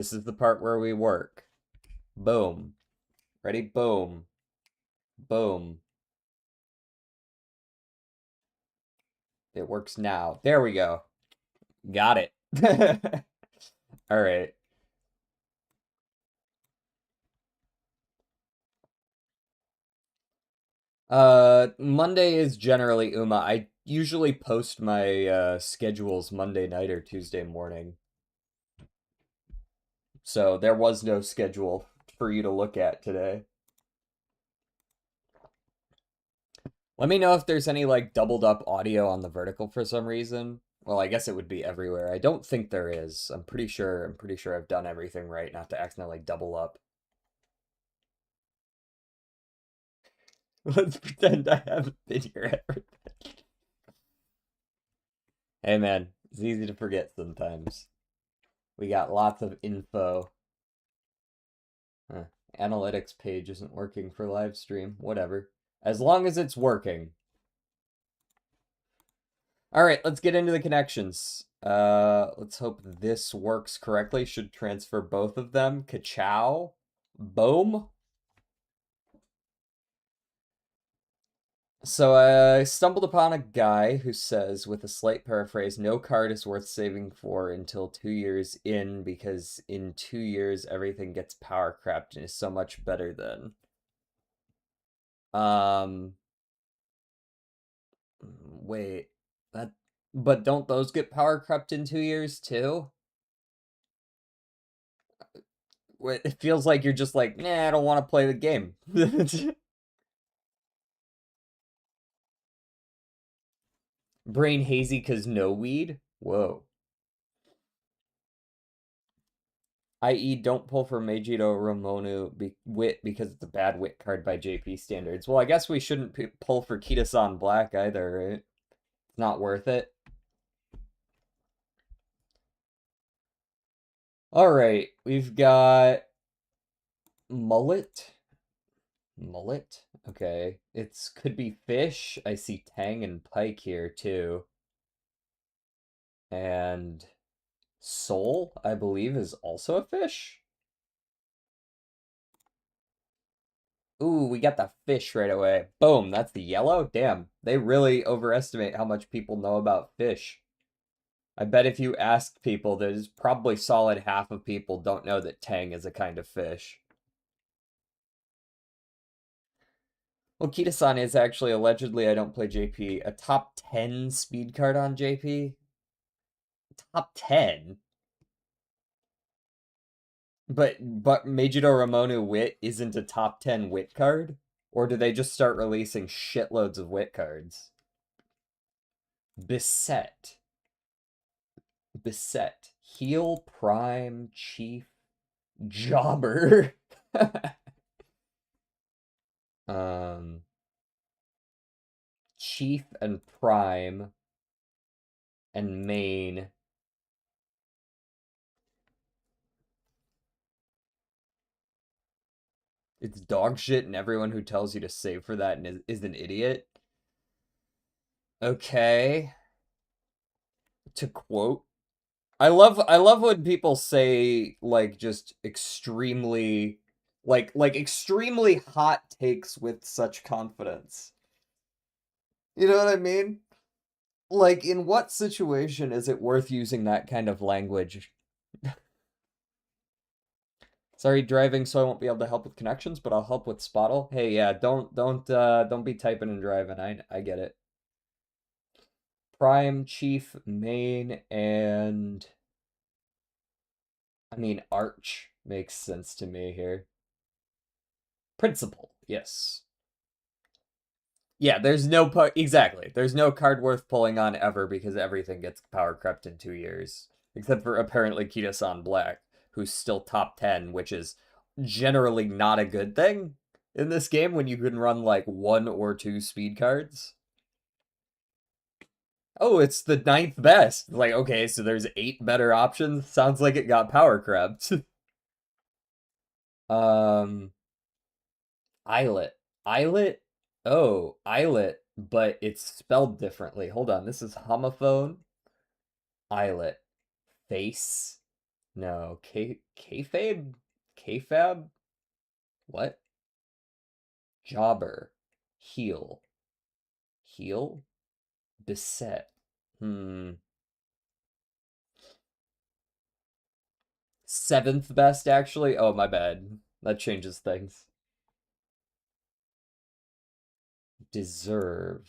This is the part where we work. Boom. Ready? Boom. Boom. It works now. There we go. Got it. All right. Monday is generally Uma. I usually post my schedules Monday night or Tuesday morning. So there was no schedule for you to look at today. Let me know if there's any like doubled up audio on the vertical for some reason. Well, I guess it would be everywhere. I don't think there is. I'm pretty sure I've done everything right not to accidentally double up. Let's pretend I haven't been here ever. Hey man, it's easy to forget sometimes. We got lots of info. Huh. Analytics page isn't working for live stream. Whatever. As long as it's working. All right, let's get into the connections. Let's hope this works correctly. Should transfer both of them. Ka-chow. Boom. So I stumbled upon a guy who says, with a slight paraphrase, no card is worth saving for until 2 years in, because in 2 years everything gets power crept and is so much better then. Wait, that, but don't those get power crept in 2 years too? It feels like you're just like, nah, I don't want to play the game. Brain hazy because no weed? Whoa. I.e., don't pull for Meijiro Ramonu wit because it's a bad wit card by JP standards. Well, I guess we shouldn't pull for Kitasan Black either, right? It's not worth it. All right, we've got Mullet. Mullet? Okay. It's could be fish. I see Tang and Pike here too. And Soul, I believe, is also a fish. Ooh, we got the fish right away. Boom, that's the yellow? Damn, they really overestimate how much people know about fish. I bet if you ask people, there's probably solid half of people don't know that Tang is a kind of fish. Well, Kita-san is actually allegedly, I don't play JP, a top 10 speed card on JP. Top 10? But Meijiro Ramonu Wit isn't a top 10 Wit card? Or do they just start releasing shitloads of Wit cards? Beset. Beset. Heal, Prime, Chief, Jobber. Chief and Prime and Main. It's dog shit, and everyone who tells you to save for that is an idiot. Okay. To quote, I love when people say like just extremely like extremely hot takes with such confidence. You know what I mean? Like, in what situation is it worth using that kind of language? Sorry, driving, so I won't be able to help with connections, but I'll help with Spottle. Hey, yeah, don't be typing and driving. I get it. Prime, Chief, Main, and I mean Arch makes sense to me here. Principal, yes. Yeah, there's no exactly. There's no card worth pulling on ever because everything gets power crept in 2 years. Except for apparently Kita-san Black, who's still top 10, which is generally not a good thing in this game when you can run like 1 or 2 speed cards. Oh, it's the 9th best. Like, okay, so there's 8 better options. Sounds like it got power crept. um, Islet. Islet? Oh, Islet, but it's spelled differently. Hold on, this is homophone. Islet. Face. No, kayfabe? Kayfab? What? Jobber. Heal. Heal? Beset. Hmm. Seventh best, actually? Oh, my bad. That changes things. Deserve.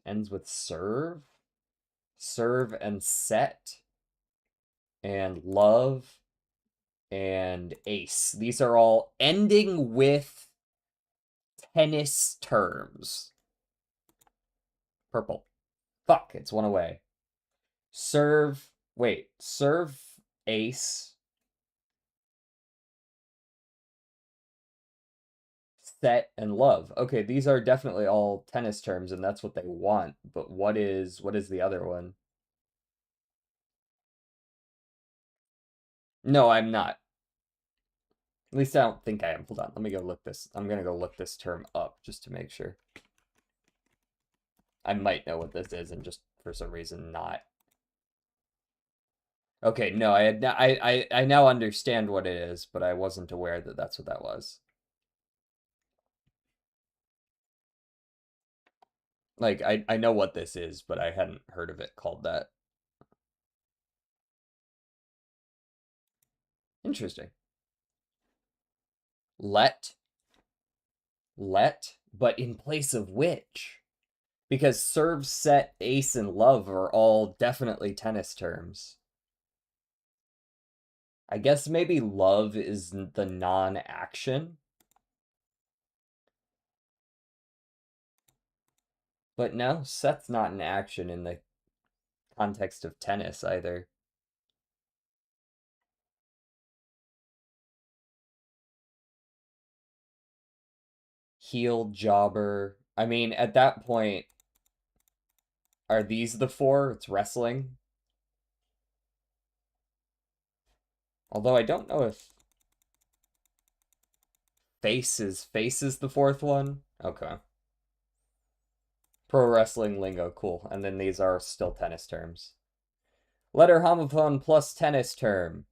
Ends with serve? Serve and set. And love. And ace. These are all ending with tennis terms. Purple. Fuck, it's one away. Serve. Wait, serve ace. Set and love. Okay, these are definitely all tennis terms, and that's what they want. But what is the other one? No, I'm not. At least I don't think I am. Hold on, let me go look this. I'm gonna go look this term up just to make sure. I might know what this is, and just for some reason not. Okay, no, I now understand what it is, but I wasn't aware that that's what that was. Like I know what this is, but I hadn't heard of it called that. Interesting. Let, but in place of which? Because serve, set, ace, and love are all definitely tennis terms. I guess maybe love is the non-action. But no, set's not an action in the context of tennis either. Heel, jobber. I mean, at that point, are these the four? It's wrestling. Although I don't know if face is the fourth one. Okay. Pro wrestling lingo, cool. And then these are still tennis terms. Letter homophone plus tennis term.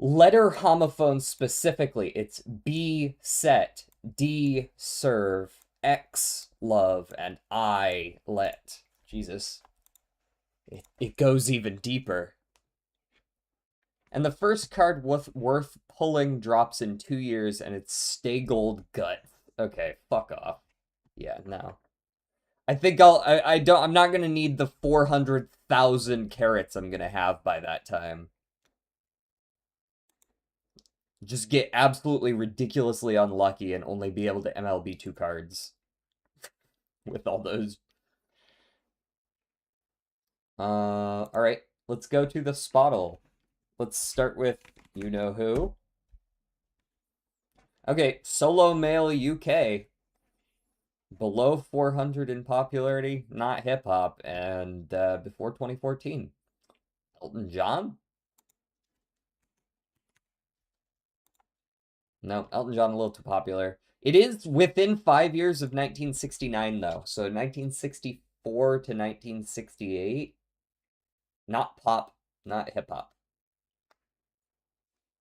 Letter homophone specifically, it's B set, D serve, X love, and I let. Jesus. It goes even deeper. And the first card worth pulling drops in 2 years, and it's Stay-Gold Gut. Okay, fuck off. Yeah, no. I think I'm not gonna need the 400,000 carats I'm gonna have by that time. Just get absolutely ridiculously unlucky and only be able to MLB 2 cards with all those. Alright, let's go to the Spottle. Let's start with you know who. Okay, solo male UK. Below 400 in popularity, not hip hop, and before 2014. Elton John? No, Elton John a little too popular. It is within 5 years of 1969, though. So 1964 to 1968. Not pop, not hip hop.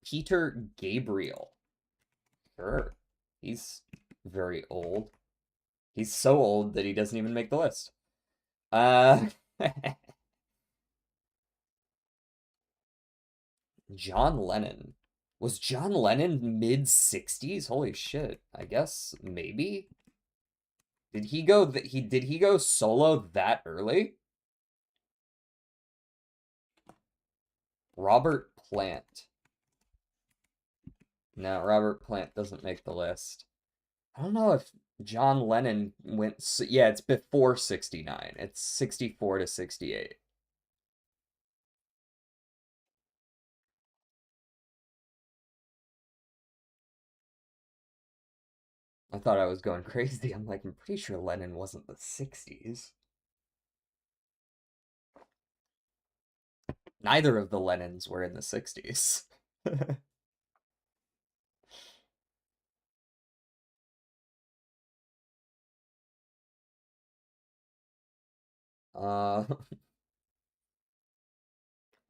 Peter Gabriel. Sure. He's very old. He's so old that he doesn't even make the list. Uh, John Lennon. Was John Lennon mid 60s? Holy shit. I guess maybe. Did he go solo that early? Robert Plant. No, Robert Plant doesn't make the list. I don't know if John Lennon went. Yeah, it's before 69. It's 64 to 68. I thought I was going crazy. I'm like, I'm pretty sure Lennon wasn't the 60s. Neither of the Lennons were in the 60s. Uh,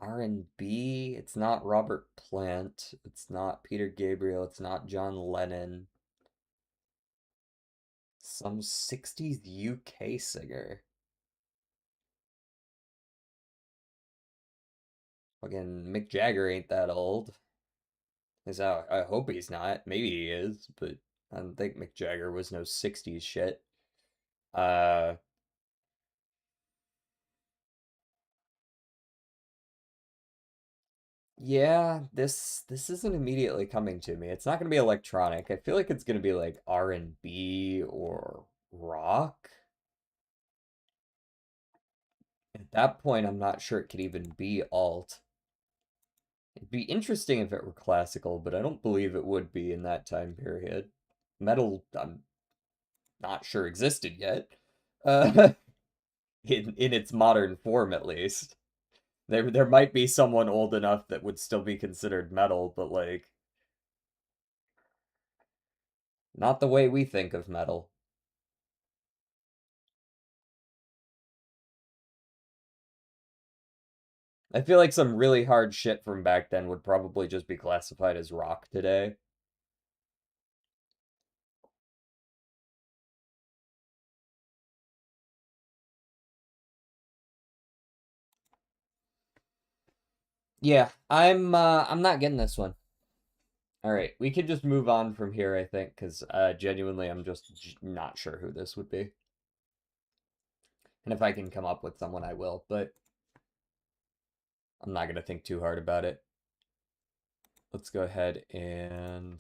R&B. It's not Robert Plant. It's not Peter Gabriel. It's not John Lennon. Some 60s UK singer. Fucking Mick Jagger ain't that old. Is I hope he's not. Maybe he is, but I don't think Mick Jagger was no 60s shit. Uh, yeah, this isn't immediately coming to me. It's not gonna be electronic. I feel like it's gonna be like R&B or rock. At that point, I'm not sure it could even be alt. It'd be interesting if it were classical, but I don't believe it would be in that time period. Metal, I'm not sure existed yet. Uh, in its modern form at least. There might be someone old enough that would still be considered metal, but like not the way we think of metal. I feel like some really hard shit from back then would probably just be classified as rock today. Yeah, I'm not getting this one. All right, we can just move on from here, I think, because genuinely I'm just not sure who this would be. And if I can come up with someone, I will, but I'm not gonna think too hard about it. Let's go ahead and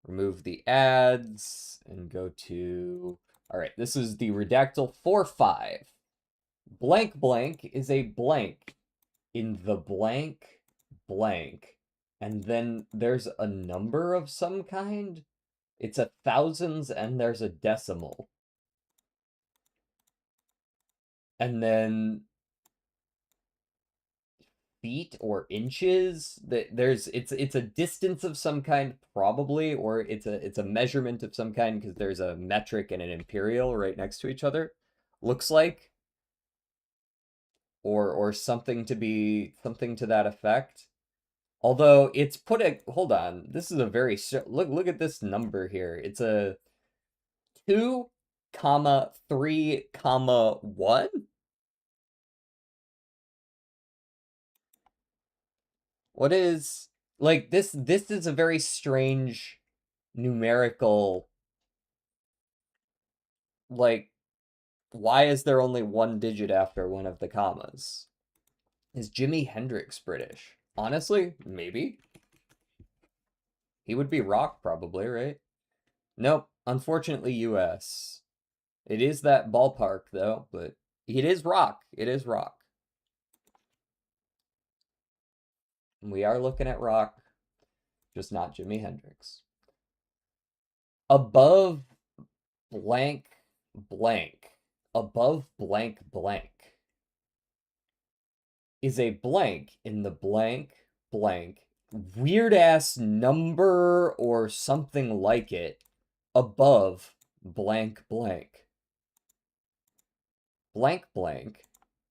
remove the ads and go to, all right, this is the Redactyl 4.5. Blank blank is a blank in the blank blank. And then there's a number of some kind. It's a thousands and there's a decimal. And then feet or inches. There's it's a distance of some kind probably, or it's a measurement of some kind because there's a metric and an imperial right next to each other. Looks like, or something to that effect. Although it's put a hold on, this is a very look at this number here. It's a 2 comma 3 comma 1. What is like this is a very strange numerical, like, why is there only one digit after one of the commas? Is Jimi Hendrix British? Honestly, maybe. He would be rock probably, right? Nope, unfortunately US. It is that ballpark though, but it is rock. It is rock. We are looking at rock, just not Jimi Hendrix. Above blank blank. Above blank blank is a blank in the blank blank weird ass number or something like it above blank blank. Blank blank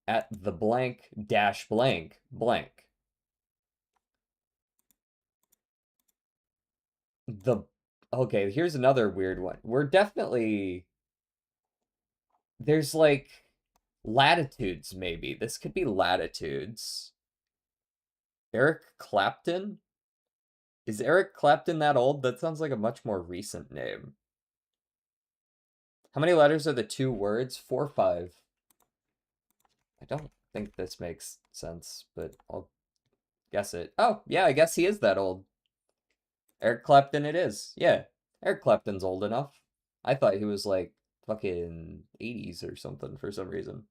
at the blank dash blank blank. The okay, here's another weird one. We're definitely there's like latitudes maybe. This could be latitudes. Eric Clapton? Is Eric Clapton that old? That sounds like a much more recent name. How many letters are the two words? 4 or 5. I don't think this makes sense, but I'll guess it. Oh, yeah, I guess he is that old. Eric Clapton it is. Yeah, Eric Clapton's old enough. I thought he was like fucking 80s or something for some reason.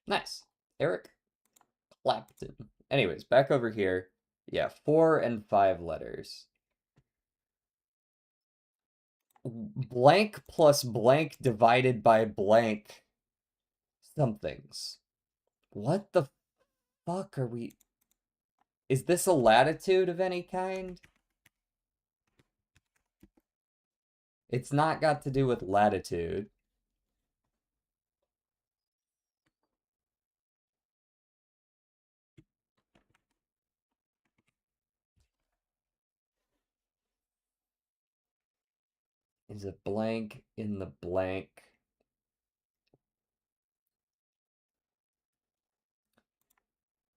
Nice. Eric Clapton. Anyways, back over here. Yeah, 4 and 5 letters. Blank plus blank divided by blank somethings. What the fuck are we? Is this a latitude of any kind? It's not got to do with latitude. Is it blank in the blank?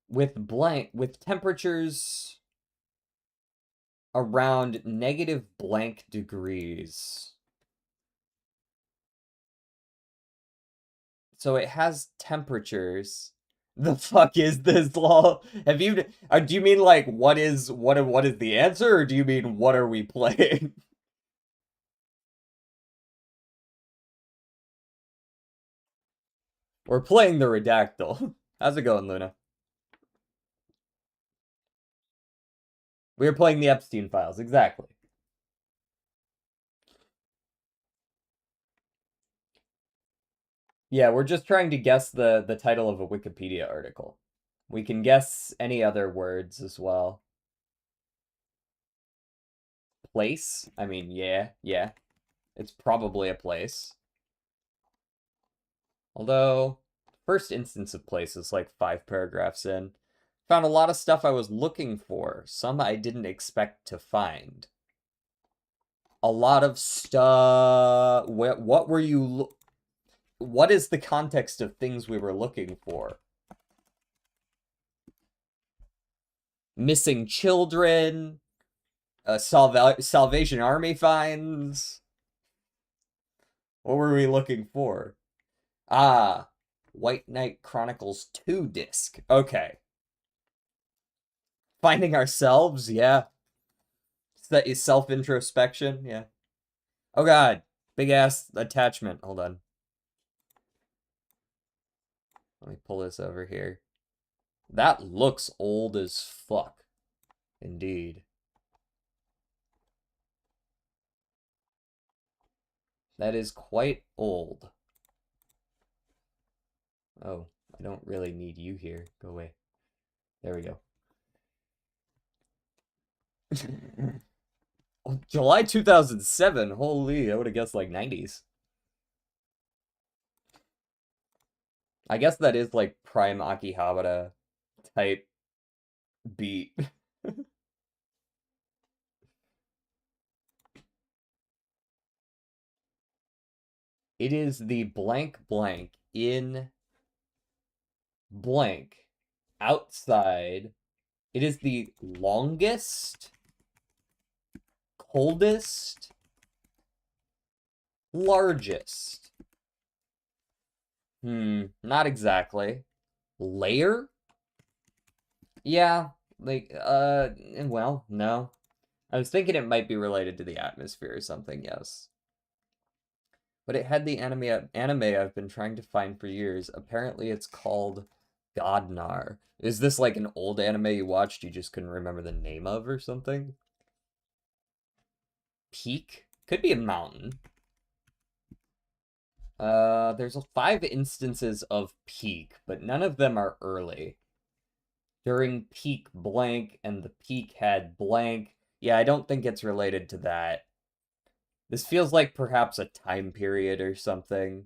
With temperatures around negative blank degrees. So it has temperatures. The fuck is this, lol? Have you do you mean like what is the answer, or do you mean what are we playing? We're playing the Redactyl. How's it going, Luna? We are playing the Epstein files, exactly. Yeah, we're just trying to guess the title of a Wikipedia article. We can guess any other words as well. Place? I mean, yeah. It's probably a place. Although, first instance of place is like 5 paragraphs in. Found a lot of stuff I was looking for, some I didn't expect to find. A lot of stuff. What were you? What is the context of things we were looking for? Missing children, Salvation Army finds. What were we looking for? Ah, White Knight Chronicles 2 disc. Okay. Finding ourselves, yeah. That is self-introspection, yeah. Oh god, big ass attachment. Hold on. Let me pull this over here. That looks old as fuck. Indeed. That is quite old. Oh, I don't really need you here. Go away. There we go. July 2007. Holy, I would have guessed like 90s. I guess that is like prime Akihabara type beat. It is the blank blank in blank outside. It is the longest, coldest, largest. Not exactly. Layer? Yeah, like, well, no. I was thinking it might be related to the atmosphere or something, yes. But it had the anime I've been trying to find for years. Apparently it's called Godnar. Is this like an old anime you watched you just couldn't remember the name of or something? Peak? Could be a mountain. There's 5 instances of peak, but none of them are early. During peak blank, and the peak had blank. Yeah, I don't think it's related to that. This feels like perhaps a time period or something.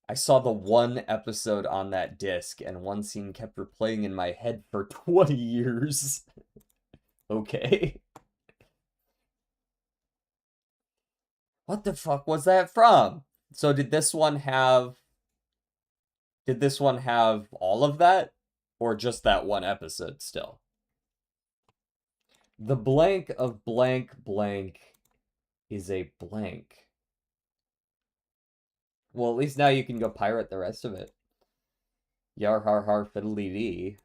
I saw the one episode on that disc, and one scene kept replaying in my head for 20 years. Okay. What the fuck was that from? So did this one have all of that? Or just that one episode still? The blank of blank blank is a blank. Well, at least now you can go pirate the rest of it. Yar har har fiddly dee.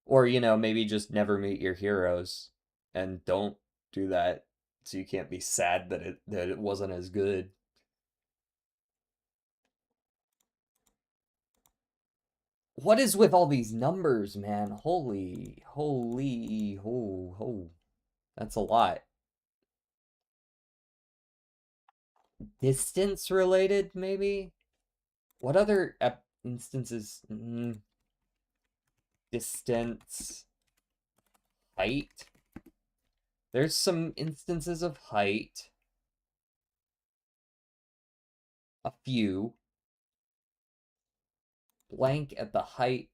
Or, maybe just never meet your heroes and don't do that so you can't be sad that it wasn't as good. What is with all these numbers, man? Holy, ho. That's a lot. Distance related, maybe? What other instances? Distance. Height. There's some instances of height. a few. Blank at the height,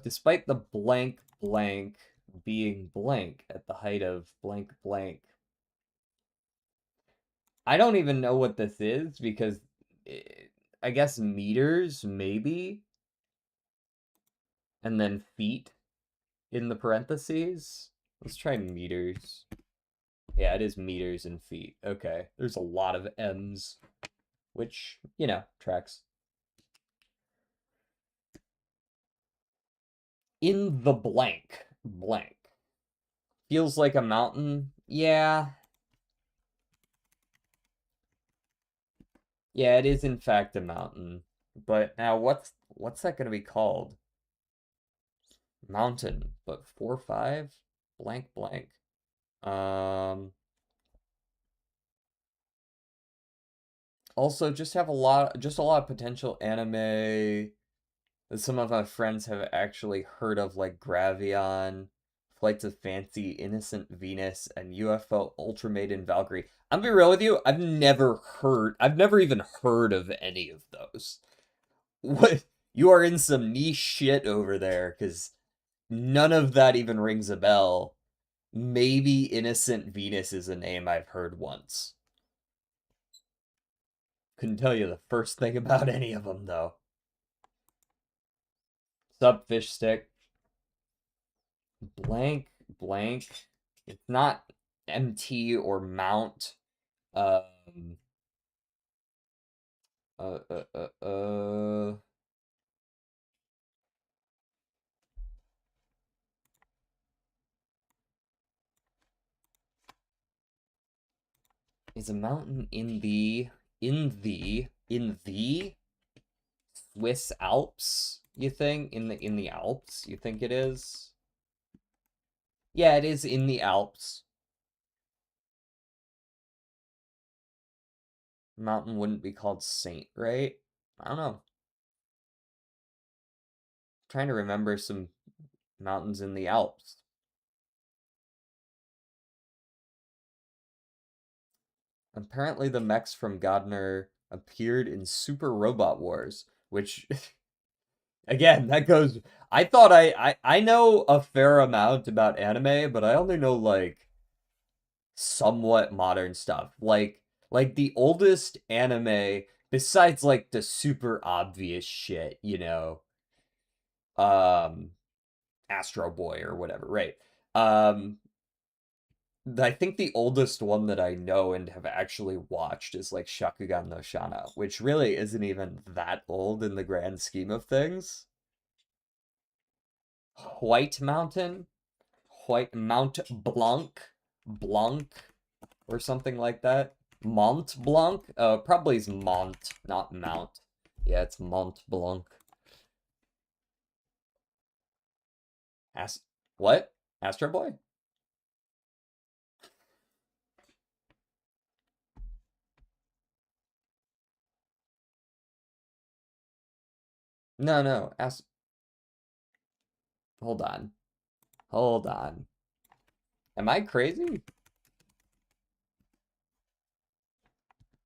despite the blank blank being blank at the height of blank blank. I don't even know what this is because I guess meters, maybe, and then feet in the parentheses. Let's try meters. Yeah, it is meters and feet. Okay, there's a lot of M's, which, tracks. In the blank, blank. Feels like a mountain. Yeah. Yeah, it is in fact a mountain. But now what's that gonna be called? Mountain, but 4-5? Blank blank. Um Also just have a lot of potential anime that some of my friends have actually heard of, like Gravion, Flights of Fancy, Innocent Venus, and UFO Ultramaiden Valkyrie. I'm gonna be real with you, I've never even heard of any of those. What you are in some niche shit over there, because none of that even rings a bell. Maybe Innocent Venus is a name I've heard once. Couldn't tell you the first thing about any of them, though. Sub fish stick. Blank, blank. It's not MT or mount. Um. Uh. Uh. Is a mountain in the Swiss Alps? You think in the Alps? You think it is? Yeah, it is in the Alps. Mountain wouldn't be called Saint, right? I don't know. Trying to remember some mountains in the Alps. Apparently, the mechs from Godner appeared in Super Robot Wars, which, again, that goes. I thought I know a fair amount about anime, but I only know like somewhat modern stuff. Like the oldest anime besides like the super obvious shit, um Astro Boy or whatever, right? Um I think the oldest one that I know and have actually watched is like Shakugan no Shana, which really isn't even that old in the grand scheme of things. White Mountain, White Mount Blanc, Blanc, or something like that. Mont Blanc? Probably is Mont, not Mount. Yeah, it's Mont Blanc. As what? Astro Boy? No, no. Hold on. Hold on. Am I crazy?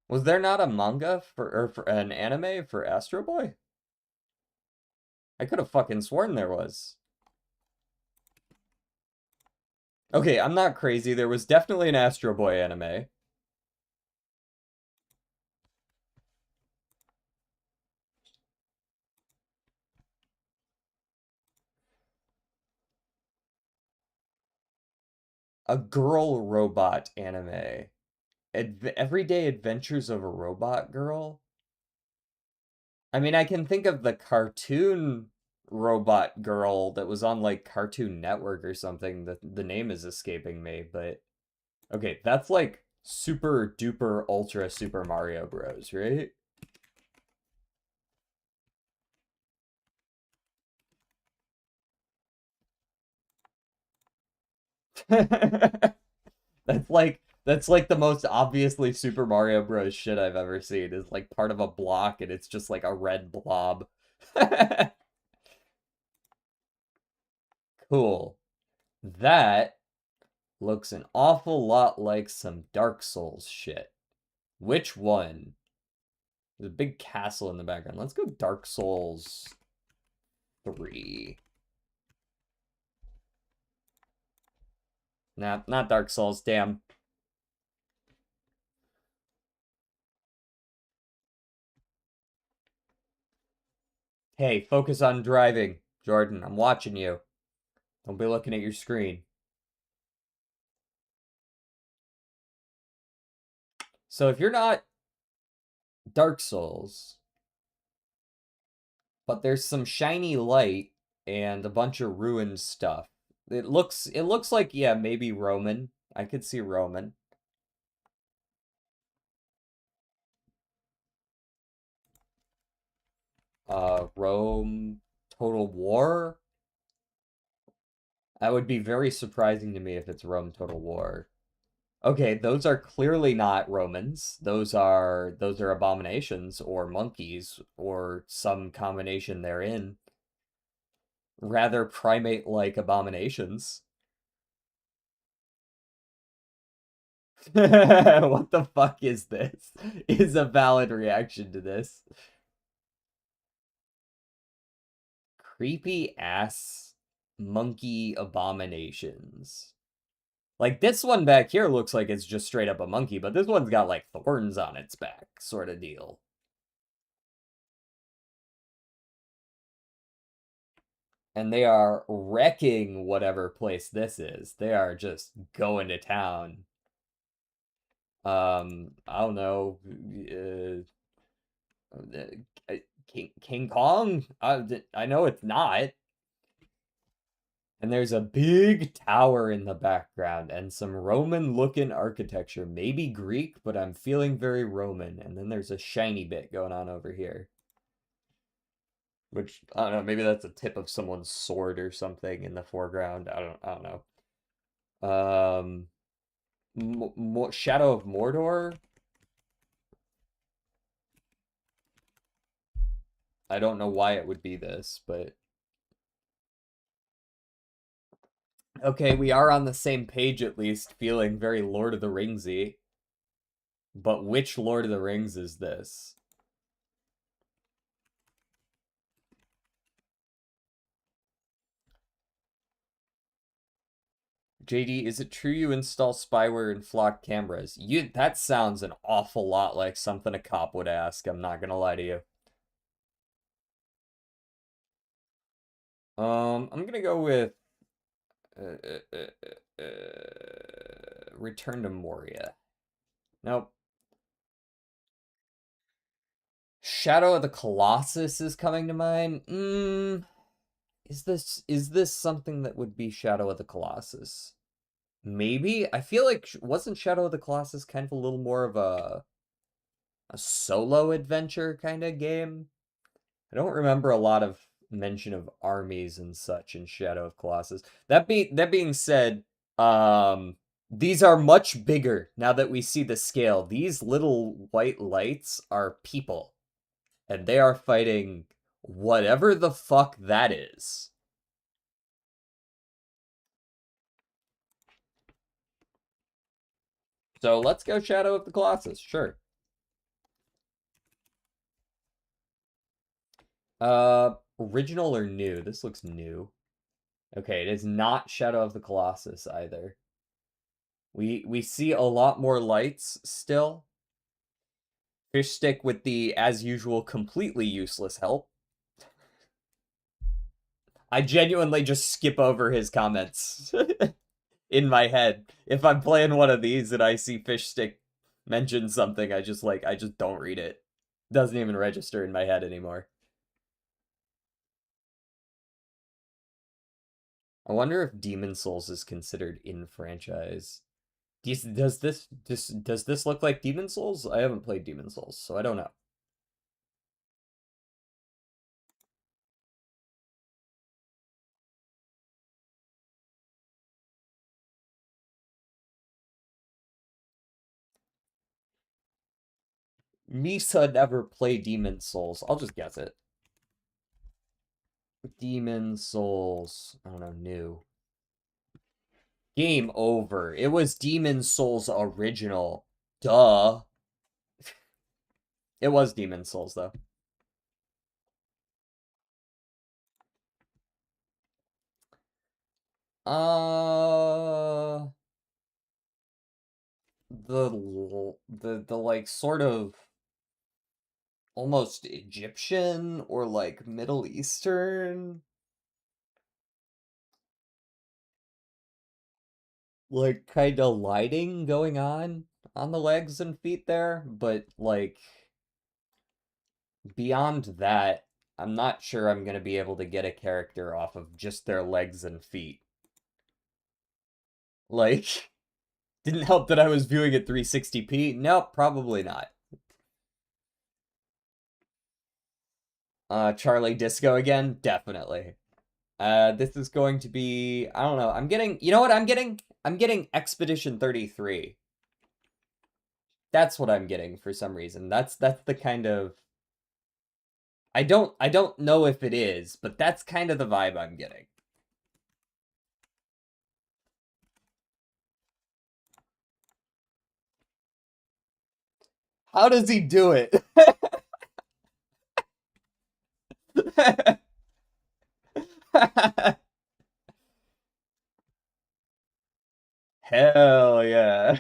Was there not a manga for an anime for Astro Boy? I could have fucking sworn there was. Okay, I'm not crazy. There was definitely an Astro Boy anime. A girl robot anime. Everyday Adventures of a Robot Girl? I mean, I can think of the cartoon robot girl that was on like Cartoon Network or something. The name is escaping me, but okay, that's like super duper ultra Super Mario Bros, right? That's like the most obviously Super Mario Bros shit I've ever seen. Is like part of a block and it's just like a red blob. Cool. That looks an awful lot like some Dark Souls shit. Which one? There's a big castle in the background. Let's go Dark Souls 3. Nah, not Dark Souls, damn. Hey, focus on driving. Jordan, I'm watching you. Don't be looking at your screen. So if you're not Dark Souls, but there's some shiny light and a bunch of ruined stuff. It looks like, yeah, maybe Roman. I could see Roman. Rome Total War. That would be very surprising to me if it's Rome Total War. Okay, those are clearly not Romans. Those are abominations or monkeys or some combination therein. Rather primate-like abominations. What the fuck is this? Is a valid reaction to this. Creepy ass monkey abominations. Like this one back here looks like it's just straight up a monkey, but this one's got like thorns on its back, sort of deal. And they are wrecking whatever place this is. They are just going to town. I don't know. King Kong? I know it's not. And there's a big tower in the background and some Roman looking architecture. Maybe Greek, but I'm feeling very Roman. And then there's a shiny bit going on over here. Which, I don't know, maybe that's a tip of someone's sword or something in the foreground. I don't know. Shadow of Mordor? I don't know why it would be this, but okay, we are on the same page at least, feeling very Lord of the Ringsy. But which Lord of the Rings is this? JD, is it true you install spyware and flock cameras? That sounds an awful lot like something a cop would ask, I'm not gonna lie to you. I'm gonna go with uh, uh, Return to Moria. Nope. Shadow of the Colossus is coming to mind. Is this something that would be Shadow of the Colossus? Maybe. I feel like wasn't Shadow of the Colossus kind of a little more of a solo adventure kind of game? I don't remember a lot of mention of armies and such in Shadow of Colossus. That being said, these are much bigger now that we see the scale. These little white lights are people, and they are fighting whatever the fuck that is. So let's go Shadow of the Colossus, sure. Original or new? This looks new. Okay, it is not Shadow of the Colossus either. We see a lot more lights still. Fish stick with the, as usual, completely useless help. I genuinely just skip over his comments in my head. If I'm playing one of these and I see fish stick mention something, I just don't read it. Doesn't even register in my head anymore. I wonder if Demon Souls is considered in franchise. Does this look like Demon Souls? I haven't played Demon Souls, so I don't know. Misa never played Demon Souls. I'll just guess it. Demon Souls. I don't know, new. Game over. It was Demon Souls original. Duh. It was Demon Souls, though. Uh, the like sort of almost Egyptian or like Middle Eastern, like kind of lighting going on the legs and feet there, but like beyond that, I'm not sure I'm gonna be able to get a character off of just their legs and feet. Like, didn't help that I was viewing at 360p. Nope, probably not. Charlie Disco again, definitely. This is going to be, I don't know. I'm getting, you know what I'm getting? I'm getting Expedition 33. That's what I'm getting for some reason. That's the kind of I don't know if it is, but that's kind of the vibe I'm getting. How does he do it? Hell yeah.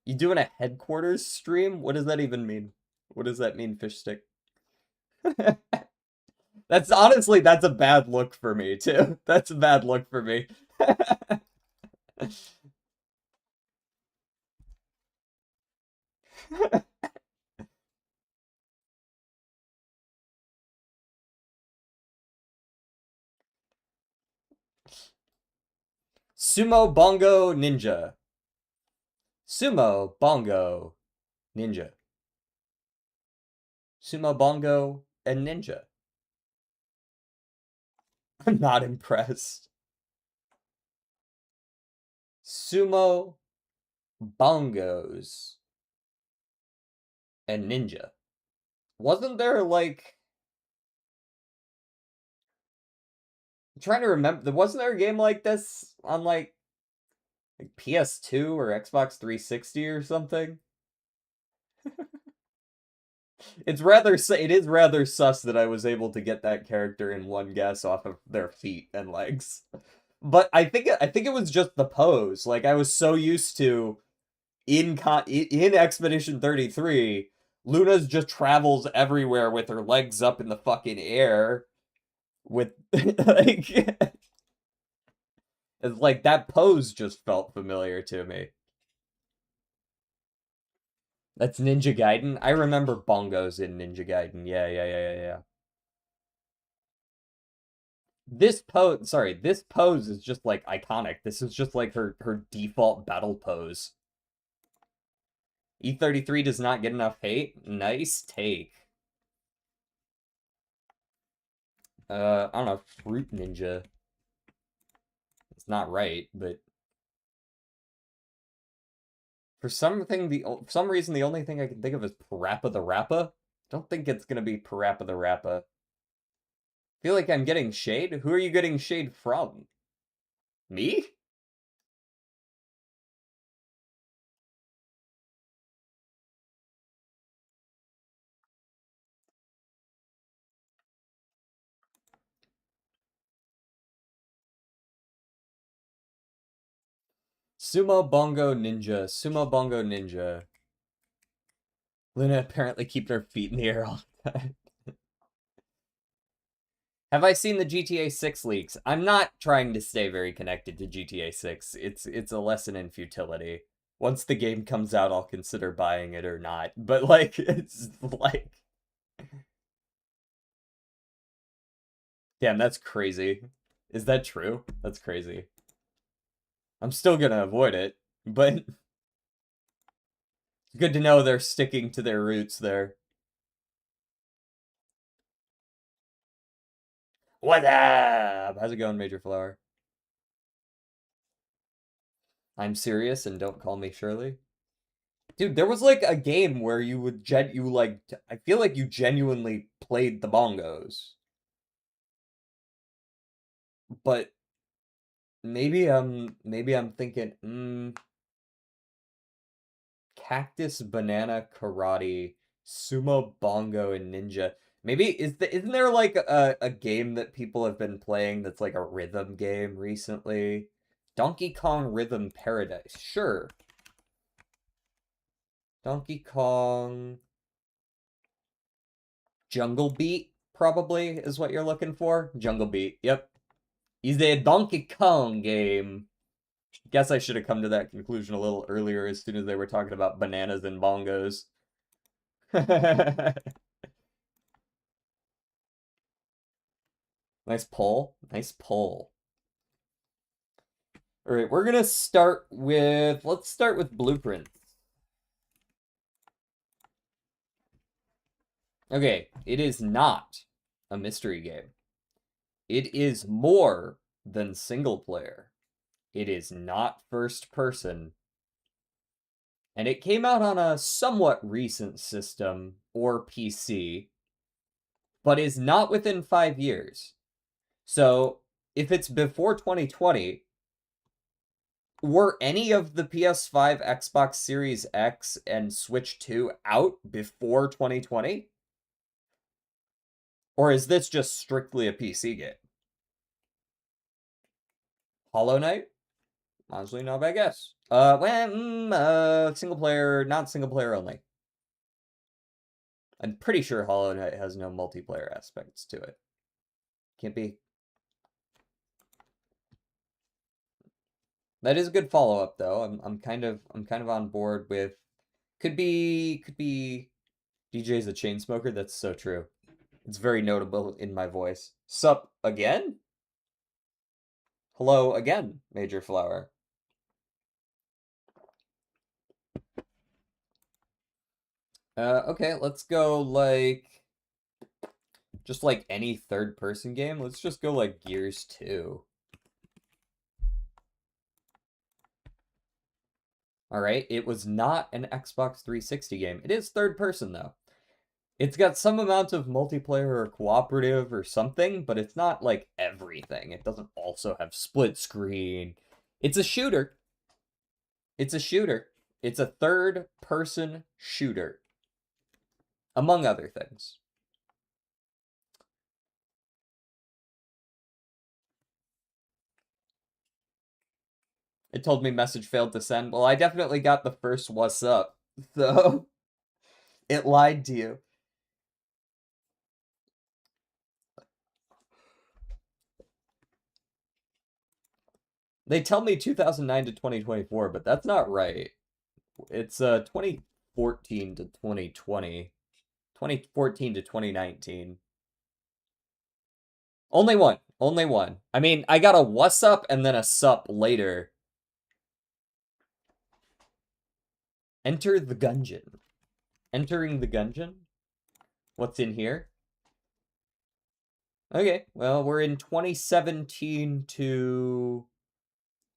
You doing a headquarters stream? What does that even mean? What does that mean, fish stick? That's honestly, that's a bad look for me too. That's a bad look for me. Sumo Bongo Ninja. Sumo Bongo Ninja. Sumo Bongo and Ninja. I'm not impressed. Sumo Bongos and Ninja. Wasn't there like I'm trying to remember wasn't there a game like this on like PS2 or Xbox 360 or something? It is rather sus that I was able to get that character in one guess off of their feet and legs. But I think it was just the pose. Like I was so used to in Expedition 33, Luna's just travels everywhere with her legs up in the fucking air with like it's like that pose just felt familiar to me. That's Ninja Gaiden. I remember bongos in Ninja Gaiden. Yeah, yeah, yeah, yeah, yeah. This pose is just like iconic. This is just like her default battle pose. E33 does not get enough hate. Nice take. I don't know, Fruit Ninja. It's not right, but for some reason the only thing I can think of is Parappa the Rappa. Don't think it's gonna be Parappa the Rappa. Feel like I'm getting shade? Who are you getting shade from? Me? Sumo Bongo Ninja. Sumo Bongo Ninja. Luna apparently keeping her feet in the air all the time. Have I seen the GTA 6 leaks? I'm not trying to stay very connected to GTA 6. It's a lesson in futility. Once the game comes out, I'll consider buying it or not. But like it's like damn, that's crazy. Is that true? That's crazy. I'm still gonna avoid it, but it's good to know they're sticking to their roots there. What up? How's it going, Major Flower? I'm serious and don't call me Shirley. Dude, there was like a game where you would I feel like you genuinely played the bongos. But maybe I'm thinking, cactus banana karate Sumo, Bongo, and Ninja. Maybe isn't there like a game that people have been playing that's like a rhythm game recently? Donkey Kong Rhythm Paradise. Sure. Donkey Kong Jungle Beat probably is what you're looking for. Jungle Beat. Yep. Is a Donkey Kong game. Guess I should have come to that conclusion a little earlier as soon as they were talking about bananas and bongos. Nice pull. Nice pull. All right, we're gonna start with, let's start with blueprints. Okay, it is not a mystery game. It is more than single player. It is not first person. And it came out on a somewhat recent system or PC, but is not within 5 years. So if it's before 2020, were any of the PS5, Xbox Series X, and Switch 2 out before 2020? Or is this just strictly a PC game? Hollow Knight? Honestly, not a bad guess. Single player, not single player only. I'm pretty sure Hollow Knight has no multiplayer aspects to it. Can't be. That is a good follow-up though. I'm kind of on board with could be DJ's a chain smoker. That's so true. It's very notable in my voice. Sup again? Hello again, Major Flower. Okay, let's go like just like any third person game. Let's just go like Gears 2. All right, it was not an Xbox 360 game. It is third person though. It's got some amount of multiplayer or cooperative or something, but it's not like everything. It doesn't also have split screen. It's a shooter. It's a shooter. It's a third person shooter, among other things. It told me message failed to send. Well, I definitely got the first what's up, so it lied to you. They tell me 2009 to 2024, but that's not right. It's 2014 to 2020. 2014 to 2019. Only one. Only one. I mean, I got a what's up and then a sup later. Enter the Gungeon. Entering the Gungeon? What's in here? Okay, well, we're in 2017 to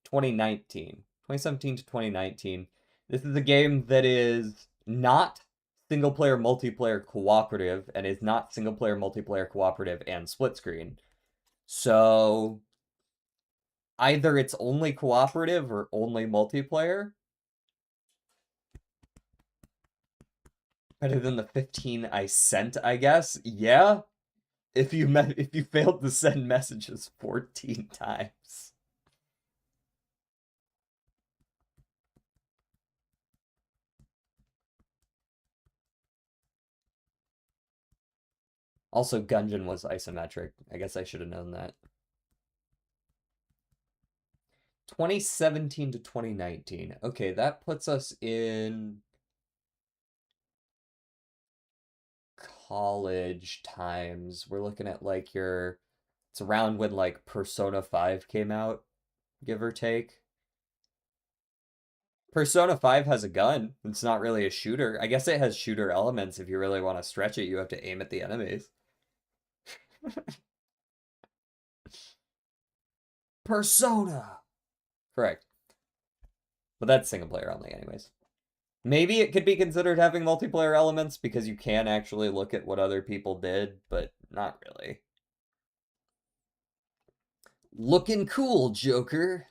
2019. 2017 to 2019. This is a game that is not single player multiplayer cooperative and is not single player multiplayer cooperative and split screen. So either it's only cooperative or only multiplayer. Better than the 15 I sent, I guess. Yeah. If you failed to send messages 14 times. Also, Gungeon was isometric. I guess I should have known that. 2017 to 2019. Okay, that puts us in college times. We're looking at like it's around when like Persona 5 came out, give or take. Persona 5 has a gun. It's not really a shooter. I guess it has shooter elements. If you really want to stretch it, you have to aim at the enemies. Persona! Correct. But that's single player only anyways. Maybe it could be considered having multiplayer elements because you can actually look at what other people did, but not really. Looking cool, Joker.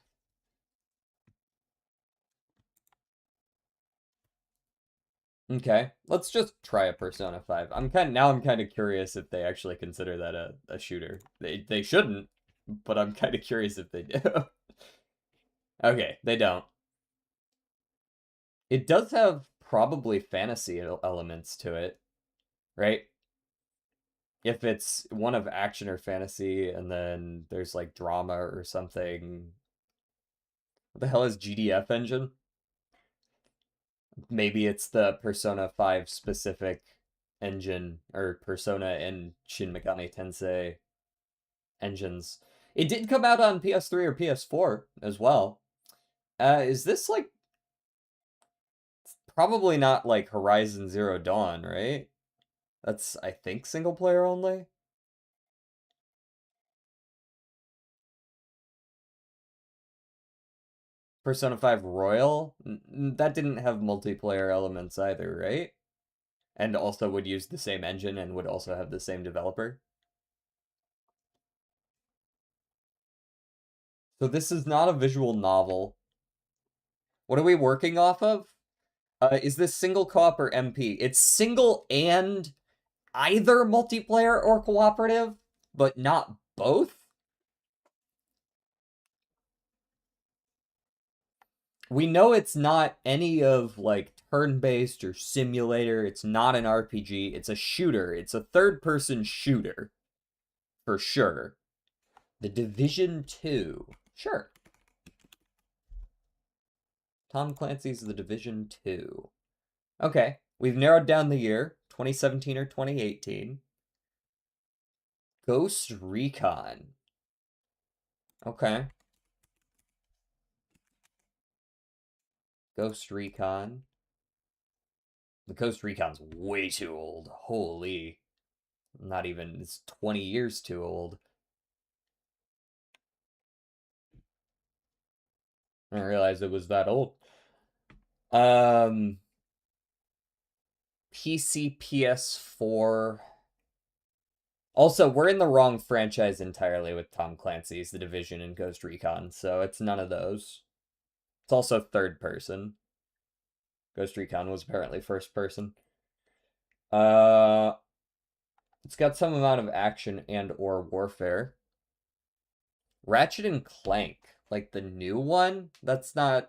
Okay, let's just try a Persona 5. I'm kind of curious if they actually consider that a shooter. They shouldn't, but I'm kind of curious if they do. Okay, they don't. It does have probably fantasy elements to it, right? If it's one of action or fantasy, and then there's like drama or something. What the hell is GDF engine? Maybe it's the Persona 5 specific engine, or Persona and Shin Megami Tensei engines. It did come out on PS3 or PS4 as well. Is this like probably not like Horizon Zero Dawn, right? That's, I think, single player only. Persona 5 Royal, that didn't have multiplayer elements either, right? And also would use the same engine and would also have the same developer. So this is not a visual novel. What are we working off of? Is this single co-op or MP? It's single and either multiplayer or cooperative, but not both. We know it's not any of like turn-based or simulator. It's not an RPG. It's a shooter. It's a third-person shooter for sure. The Division 2. Sure. Tom Clancy's The Division 2. Okay, we've narrowed down the year, 2017 or 2018. Ghost Recon. Okay. Ghost Recon. The Ghost Recon's way too old. Holy. Not even, it's 20 years too old. I didn't realize it was that old. Um, PC, PS4. Also, we're in the wrong franchise entirely with Tom Clancy's The Division and Ghost Recon, so it's none of those. It's also third person. Ghost Recon was apparently first person. Uh, it's got some amount of action and or warfare. Ratchet and Clank, like the new one, that's not.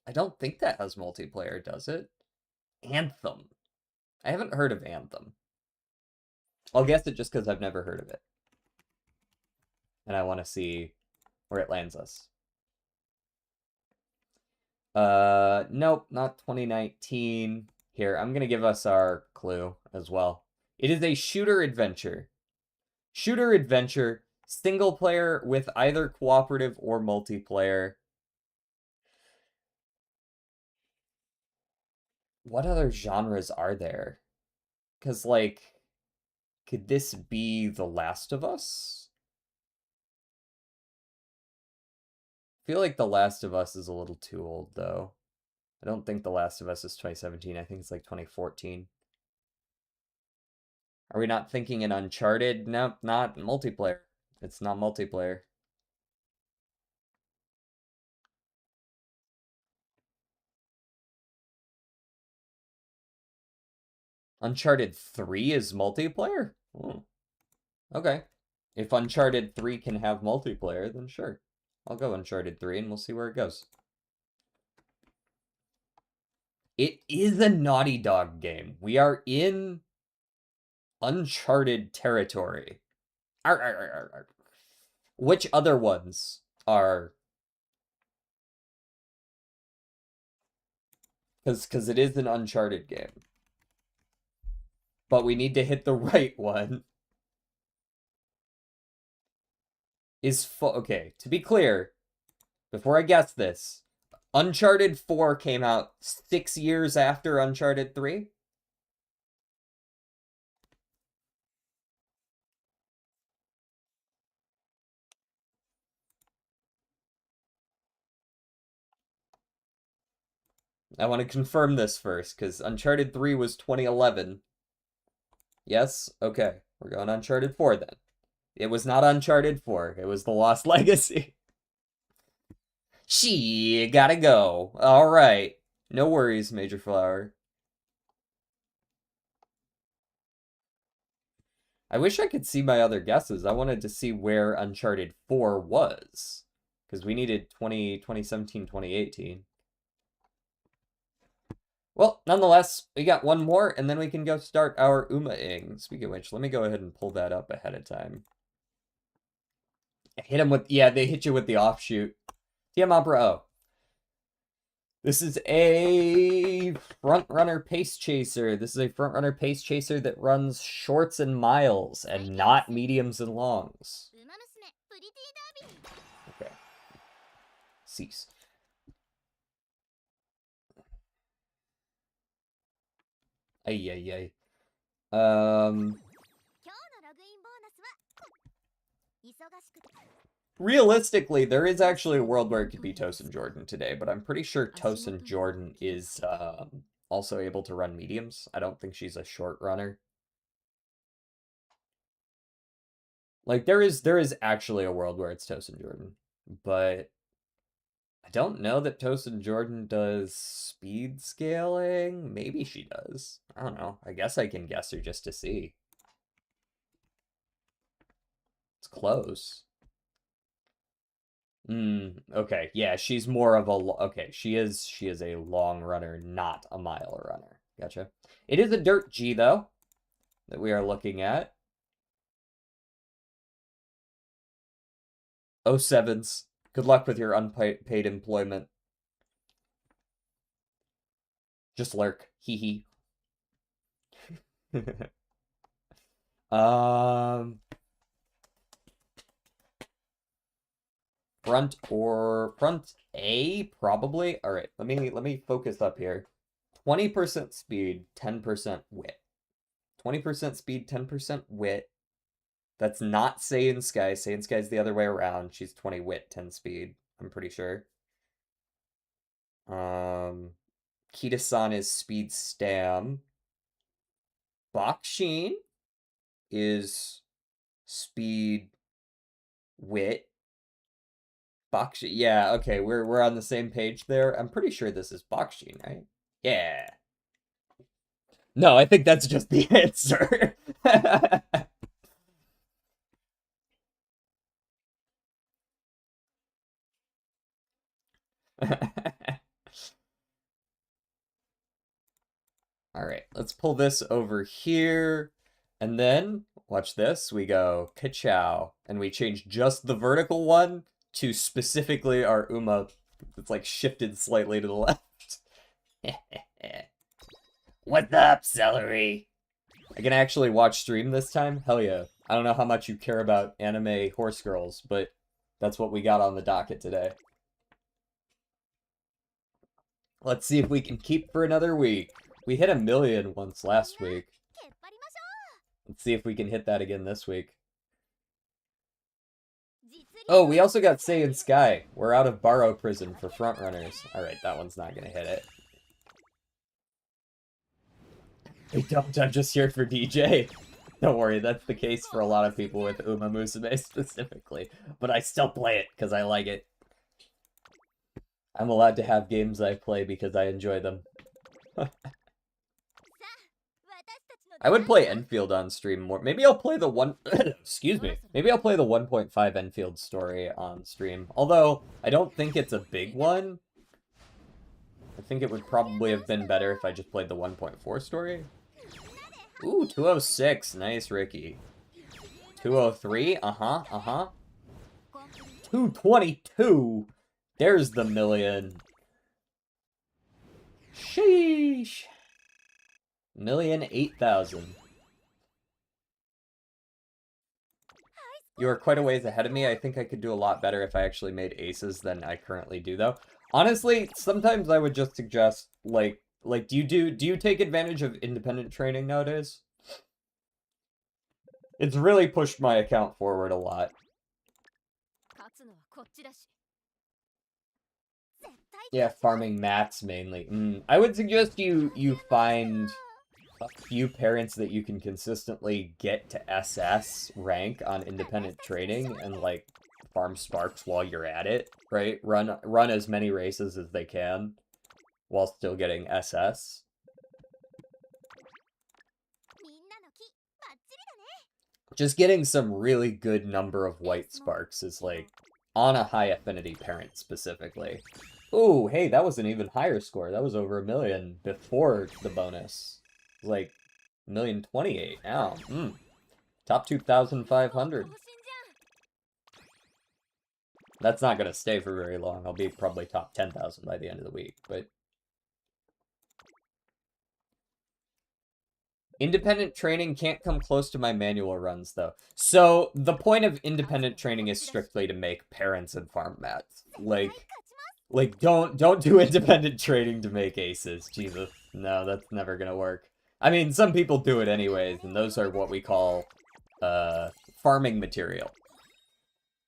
I don't think that has multiplayer, does it? Anthem. I haven't heard of Anthem. I'll guess it just because I've never heard of it. And I want to see where it lands us. Nope, not 2019. Here, I'm gonna give us our clue as well. It is a shooter adventure. Shooter adventure, single player with either cooperative or multiplayer. What other genres are there? Because, like, could this be The Last of Us? I feel like The Last of Us is a little too old, though. I don't think The Last of Us is 2017. I think it's like 2014. Are we not thinking in Uncharted? Nope, not multiplayer. It's not multiplayer. Uncharted 3 is multiplayer? Oh, okay. If Uncharted 3 can have multiplayer, then sure. I'll go Uncharted 3 and we'll see where it goes. It is a Naughty Dog game. We are in Uncharted territory. Arr, arr, arr, arr. Which other ones are? Because it is an Uncharted game. But we need to hit the right one. Okay, to be clear, before I guess this, Uncharted 4 came out 6 years after Uncharted 3? I want to confirm this first, because Uncharted 3 was 2011. Yes? Okay. We're going Uncharted 4 then. It was not Uncharted 4. It was The Lost Legacy. She gotta go. All right. No worries, Major Flower. I wish I could see my other guesses. I wanted to see where Uncharted 4 was. Because we needed 2017, 2018. Well, nonetheless, we got one more, and then we can go start our Uma-ing. Speaking of which, let me go ahead and pull that up ahead of time. Hit him with, yeah, they hit you with the offshoot. Tiamat, bro. This is a front runner pace chaser. This is a front runner pace chaser that runs shorts and miles and not mediums and longs. Okay. Cease. Ay, ay, ay. Realistically, there is actually a world where it could be Tosin Jordan today, but I'm pretty sure Tosin Jordan is also able to run mediums. I don't think she's a short runner. Like, there is actually a world where it's Tosin Jordan, but I don't know that Tosin Jordan does speed scaling. Maybe she does. I don't know. I guess I can guess her just to see. It's close. Okay. Yeah, she's more of a okay, she is a long runner, not a mile runner. Gotcha. It is a dirt G though that we are looking at. 07s. Good luck with your unpaid employment. Just lurk. Hee hee. Front A, probably. All right, let me focus up here. 20% speed, 10% wit. 20% speed, 10% wit. That's not Saiyan Sky. Saiyan Sky's the other way around. She's 20 wit, 10 speed. I'm pretty sure. Kita-san is speed stam. Bakshin is speed wit. Bakshin, yeah, okay, we're on the same page there. I'm pretty sure this is Bakshin, right? Yeah. No, I think that's just the answer. All right, let's pull this over here. And then, watch this, we go ka-chow. And we change just the vertical one to specifically our Uma. It's like shifted slightly to the left. What's up, celery? I can actually watch stream this time? Hell yeah. I don't know how much you care about anime horse girls, but that's what we got on the docket today. Let's see if we can keep for another week. We hit 1 million once last week. Let's see if we can hit that again this week. Oh, we also got Saiyan Sky. We're out of Barrow Prison for frontrunners. Alright, that one's not gonna hit it. I don't, I'm just here for DJ. Don't worry, that's the case for a lot of people with Uma Musume specifically. But I still play it, because I like it. I'm allowed to have games I play because I enjoy them. I would play Enfield on stream more. Maybe I'll play the one... Excuse me. Maybe I'll play the 1.5 Enfield story on stream. Although, I don't think it's a big one. I think it would probably have been better if I just played the 1.4 story. Ooh, 206. Nice, Ricky. 203. Uh-huh, uh-huh. 222. There's the million. Sheesh. 1,008,000. You are quite a ways ahead of me. I think I could do a lot better if I actually made aces than I currently do, though. Honestly, sometimes I would just suggest, like, do you take advantage of independent training nowadays? It's really pushed my account forward a lot. Yeah, farming mats mainly. I would suggest you find a few parents that you can consistently get to SS rank on independent training and like farm sparks while you're at it, right? Run as many races as they can while still getting SS. Just getting some really good number of white sparks is like on a high affinity parent specifically. Ooh, hey, that was an even higher score. That was over 1,000,000 before the bonus. It was like 1,028,000 now. Top 2,500. That's not gonna stay for very long. I'll be probably top 10,000 by the end of the week, but independent training can't come close to my manual runs, though. So, the point of independent training is strictly to make parents and farm mats. Like, don't do independent training to make aces. Jesus. No, that's never gonna work. I mean, some people do it anyways, and those are what we call, farming material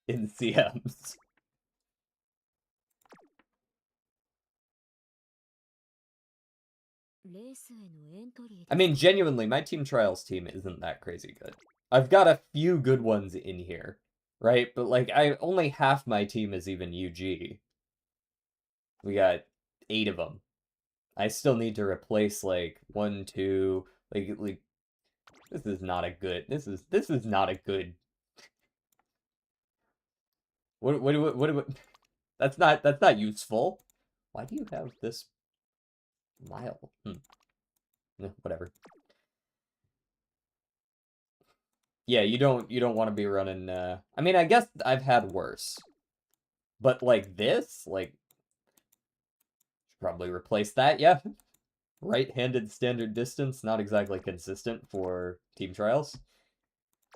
in CMs. I mean, genuinely, my Team Trials team isn't that crazy good. I've got a few good ones in here, right? But, like, only half my team is even UG. We got 8 of them. I still need to replace, like, 1, 2, like, this is not a good, this is not a good, what, that's not useful. Why do you have this mile? Whatever. Yeah, you don't want to be running, I mean, I guess I've had worse. But, like, this? Like, probably replace that, yeah. Right-handed standard distance, not exactly consistent for team trials.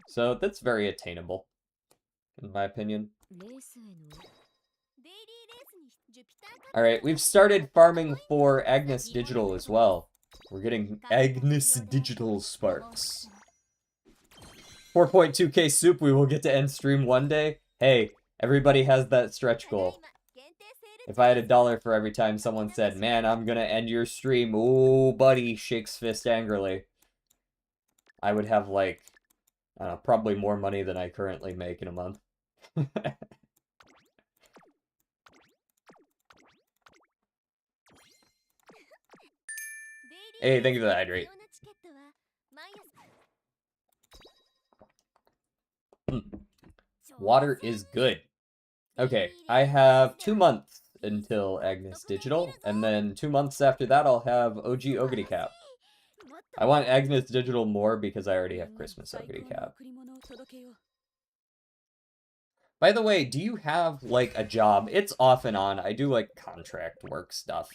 So that's very attainable, in my opinion. Alright, we've started farming for Agnes Digital as well. We're getting Agnes Digital Sparks. 4.2k soup, we will get to end stream one day. Hey, everybody has that stretch goal. If I had $1 for every time someone said, man, I'm gonna end your stream, ooh, buddy, shakes fist angrily, I would have, like, probably more money than I currently make in a month. Hey, thank you for the hydrate. Water is good. Okay, I have 2 months until Agnes Digital, and then 2 months after that I'll have OG Ogity Cap. I want Agnes Digital more because I already have Christmas Ogity Cap. By the way, do you have, like, a job? It's off and on. I do, like, contract work stuff.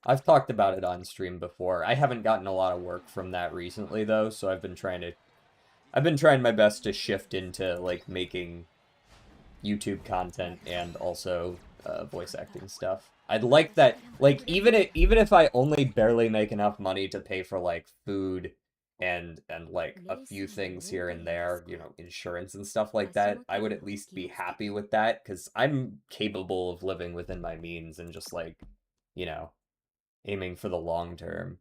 I've talked about it on stream before. I haven't gotten a lot of work from that recently, though, so I've been trying my best to shift into, like, making YouTube content and also voice acting stuff. I'd like that, like, even if I only barely make enough money to pay for, like, food and like a few things here and there, you know, insurance and stuff like that, I would at least be happy with that, because I'm capable of living within my means and just, like, you know, aiming for the long term.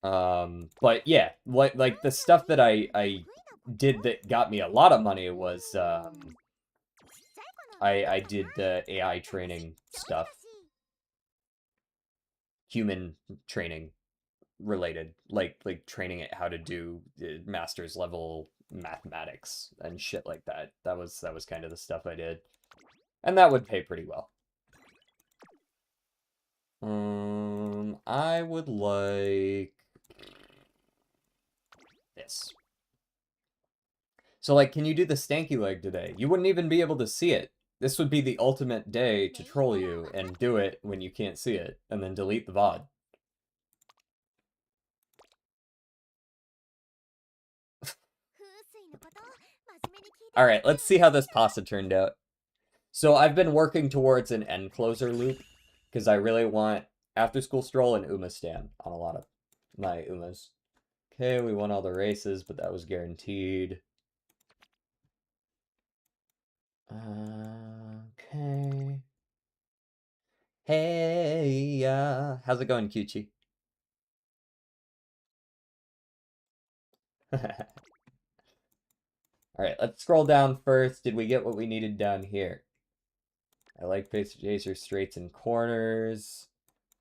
But yeah, like the stuff that I did that got me a lot of money was I did the AI training stuff, human training related, like training it how to do master's level mathematics and shit like that. That was kind of the stuff I did, and that would pay pretty well. I would like this. So, like, can you do the stanky leg today? You wouldn't even be able to see it. This would be the ultimate day to troll you and do it when you can't see it, and then delete the VOD. Alright, let's see how this pasta turned out. So I've been working towards an end closer loop, because I really want After School Stroll and Uma Stan on a lot of my Umas. Okay, we won all the races, but that was guaranteed. Okay. Hey, how's it going, Kyuchi? Alright, let's scroll down first. Did we get what we needed down here? I like Pacer straights and corners.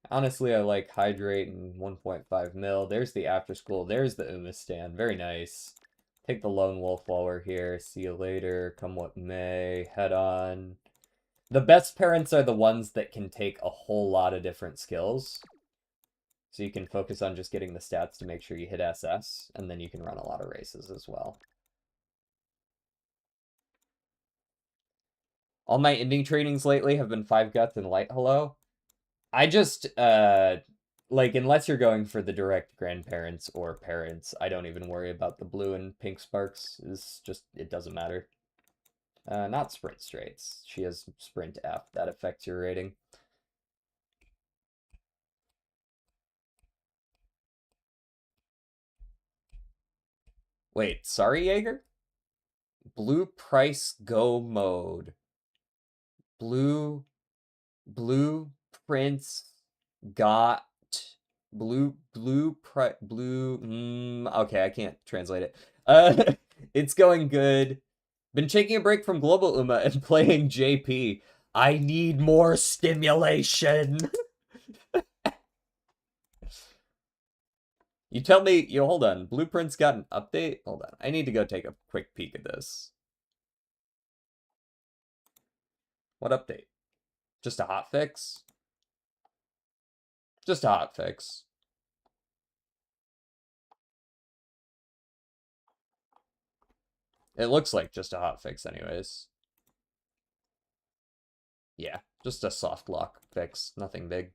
Honestly, I like Hydrate and 1.5 mil. There's the after school. There's the Uma stand. Very nice. Take the Lone Wolf while we're here. See you later. Come what may. Head on. The best parents are the ones that can take a whole lot of different skills. So you can focus on just getting the stats to make sure you hit SS, and then you can run a lot of races as well. All my ending trainings lately have been 5 Guts and Light Hello. I just, like, unless you're going for the direct grandparents or parents, I don't even worry about the blue and pink sparks. It's just, it doesn't matter. Not sprint straights. She has sprint F. That affects your rating. Wait, sorry, Jaeger? Blue price go mode. Blue Prince got okay, I can't translate it. It's going good. Been taking a break from Global Uma and playing JP. I need more stimulation. You tell me, hold on. Blueprint's got an update? Hold on. I need to go take a quick peek at this. What update? Just a hotfix? Just a hotfix. It looks like just a hotfix anyways. Yeah, just a soft lock fix. Nothing big.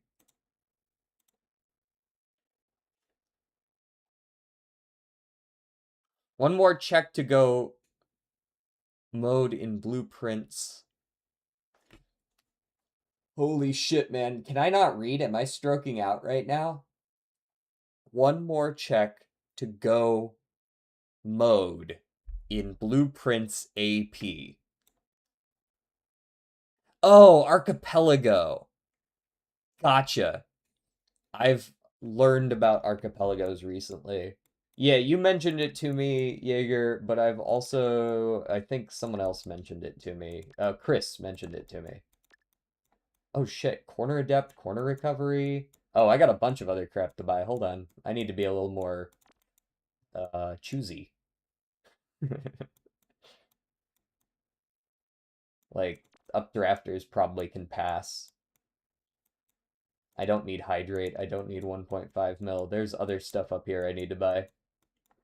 One more check to go mode in blueprints. Holy shit, man. Can I not read? Am I stroking out right now? One more check to go mode in blueprints AP. Oh, archipelago. Gotcha. I've learned about archipelagos recently. Yeah, you mentioned it to me, Jaeger, but I've also, I think someone else mentioned it to me. Chris mentioned it to me. Oh shit, corner adept, corner recovery. Oh, I got a bunch of other crap to buy. Hold on. I need to be a little more, choosy. Like, updrafters probably can pass. I don't need hydrate. I don't need 1.5 mil. There's other stuff up here I need to buy.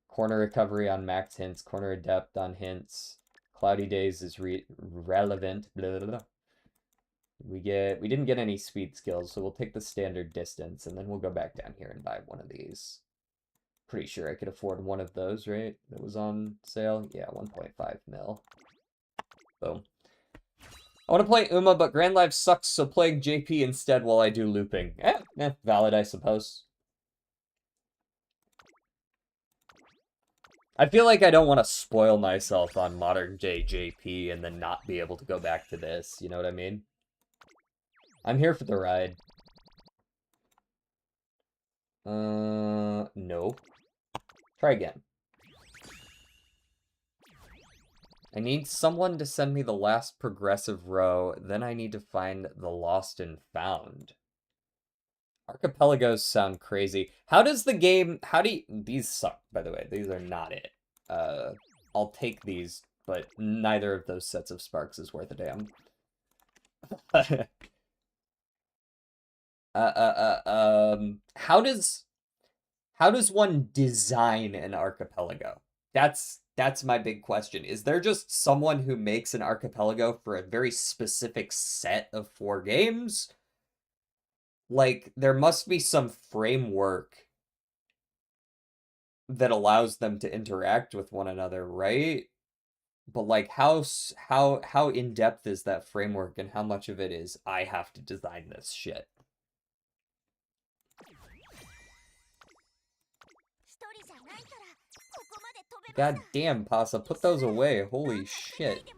Corner recovery on max hints. Corner adept on hints. Cloudy days is relevant. Blah, blah, blah. We didn't get any speed skills, so we'll take the standard distance, and then we'll go back down here and buy one of these. Pretty sure I could afford one of those, right? That was on sale. Yeah, 1.5 mil. Boom. I want to play Uma, but Grand Life sucks, so playing JP instead while I do looping. Valid, I suppose. I feel like I don't want to spoil myself on modern day JP and then not be able to go back to this, you know what I mean? I'm here for the ride. No. Try again. I need someone to send me the last progressive row, then I need to find the lost and found. Archipelagos sound crazy. How does the game, these suck, by the way. These are not it. I'll take these, but neither of those sets of sparks is worth a damn. How does one design an archipelago? That's my big question. Is there just someone who makes an archipelago for a very specific set of 4 games? Like, there must be some framework that allows them to interact with one another, right? But like, how in depth is that framework, and how much of it is I have to design this shit? God damn, Pasa, put those away. Holy shit.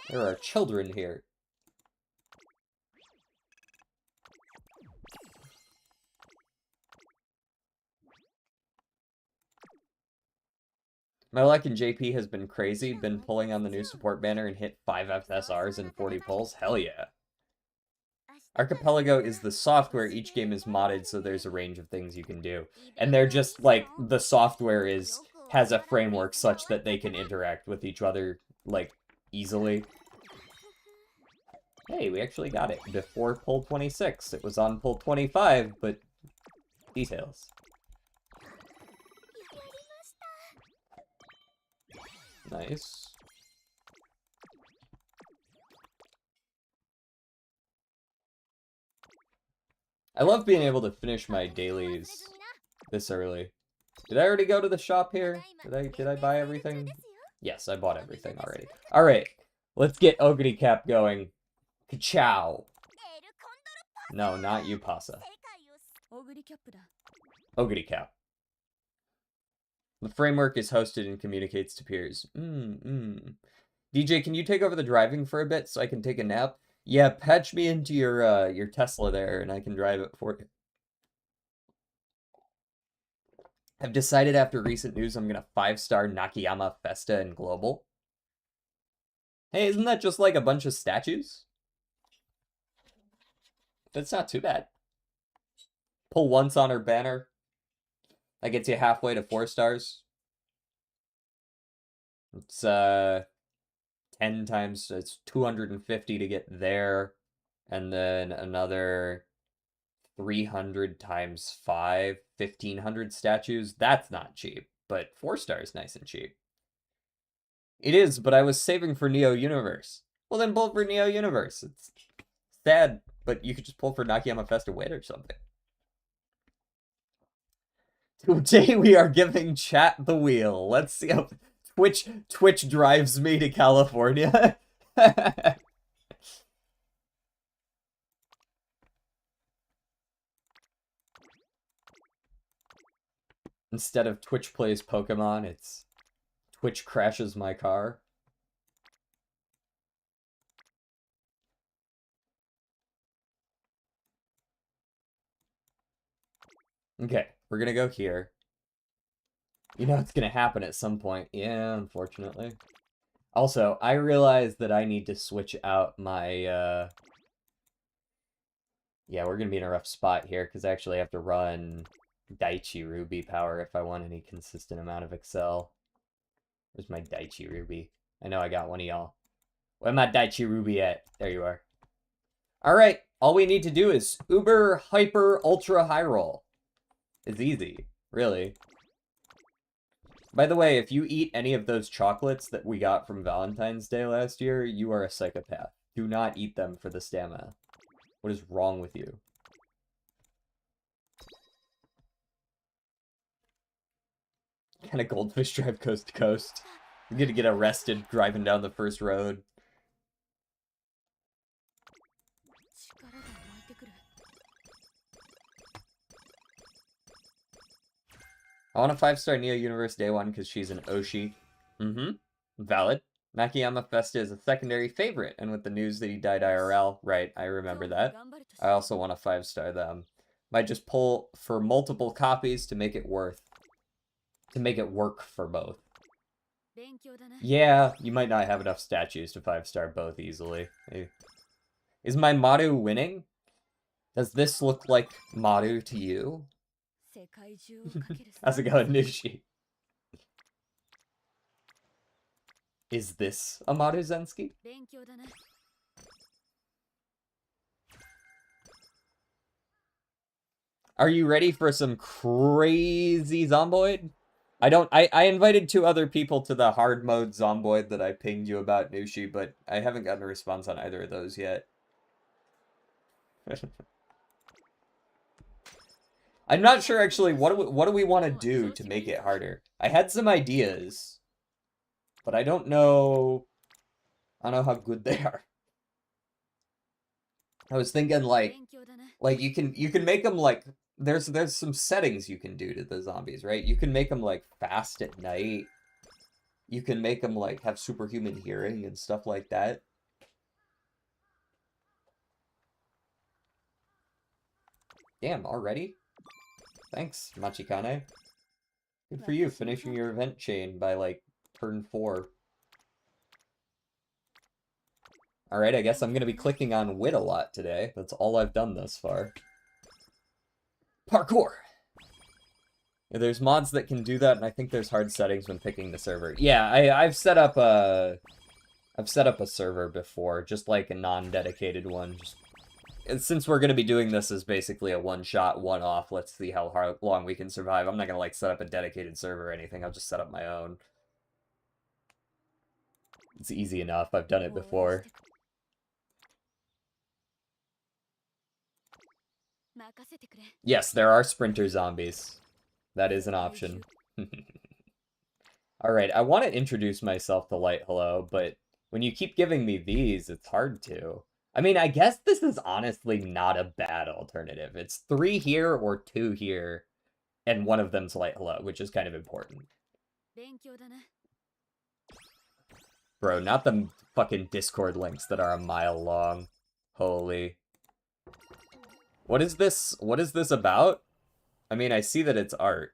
There are children here. My luck in JP has been crazy. Been pulling on the new support banner and hit 5 FSRs and 40 pulls. Hell yeah. Archipelago is the software. Each game is modded, so there's a range of things you can do. And they're just, like, the software has a framework such that they can interact with each other, like, easily. Hey, we actually got it before pull 26. It was on pull 25, but details. Nice. I love being able to finish my dailies this early. Did I already go to the shop here? Did I buy everything? Yes, I bought everything already. Alright, let's get Ogre Cap going. Ka-chow. No, not you, Pasa. Ogre Cap. The framework is hosted and communicates to peers. DJ, can you take over the driving for a bit so I can take a nap? Yeah, patch me into your Tesla there, and I can drive it for you. I've decided after recent news I'm gonna 5-star Nakayama Festa and Global. Hey, isn't that just like a bunch of statues? That's not too bad. Pull once on her banner. That gets you halfway to 4 stars. It's 10 times, it's 250 to get there, and then another 300 times 5, 1,500 statues. That's not cheap, but 4 stars nice and cheap. It is, but I was saving for Neo Universe. Well, then pull for Neo Universe. It's sad, but you could just pull for Nakayama Festa Wit or something. Today we are giving chat the wheel. Let's see how Twitch drives me to California. Instead of Twitch plays Pokemon, it's Twitch crashes my car. Okay, we're gonna go here. You know it's gonna happen at some point. Yeah, unfortunately. Also, I realize that I need to switch out my, Yeah, we're gonna be in a rough spot here, because I actually have to run Daichi Ruby power if I want any consistent amount of Excel. Where's my Daichi Ruby? I know I got one of y'all. Where's my Daichi Ruby at? There you are. Alright, all we need to do is Uber, Hyper, Ultra, High Roll. It's easy, really. By the way, if you eat any of those chocolates that we got from Valentine's Day last year, you are a psychopath. Do not eat them for the stamina. What is wrong with you? What kind of goldfish drive coast to coast? I'm gonna get arrested driving down the first road. I want a 5-star Neo Universe Day 1 because she's an Oshi. Valid. Nakayama Festa is a secondary favorite, and with the news that he died IRL, right, I remember that. I also want a 5-star them. Might just pull for multiple copies to make it work for both. Yeah, you might not have enough statues to 5-star both easily. Is my Maru winning? Does this look like Maru to you? How's it going, Nushi? Is this a Maru Zensky? Are you ready for some crazy Zomboid? I invited 2 other people to the hard mode Zomboid that I pinged you about, Nushi, but I haven't gotten a response on either of those yet. I'm not sure, actually, what do we want to do to make it harder? I had some ideas, but I don't know how good they are. I was thinking, like you can make them, like, there's some settings you can do to the zombies, right? You can make them, like, fast at night. You can make them, like, have superhuman hearing and stuff like that. Damn, already? Thanks, Machikane. Good for you, finishing your event chain by, like, turn 4. Alright, I guess I'm gonna be clicking on wit a lot today. That's all I've done thus far. Parkour! There's mods that can do that, and I think there's hard settings when picking the server. Yeah, I've set up a server before, just like a non-dedicated one. Since we're gonna be doing this as basically a one-shot, one-off, let's see how long we can survive. I'm not gonna like set up a dedicated server or anything. I'll just set up my own. It's easy enough. I've done it before. Yes, there are sprinter zombies. That is an option. Alright, I want to introduce myself to Light Hello, but when you keep giving me these, it's hard to. I mean, I guess this is honestly not a bad alternative. It's 3 here or 2 here, and one of them's Light Hello, which is kind of important. Bro, not the fucking Discord links that are a mile long. Holy. What is this? What is this about? I mean, I see that it's art.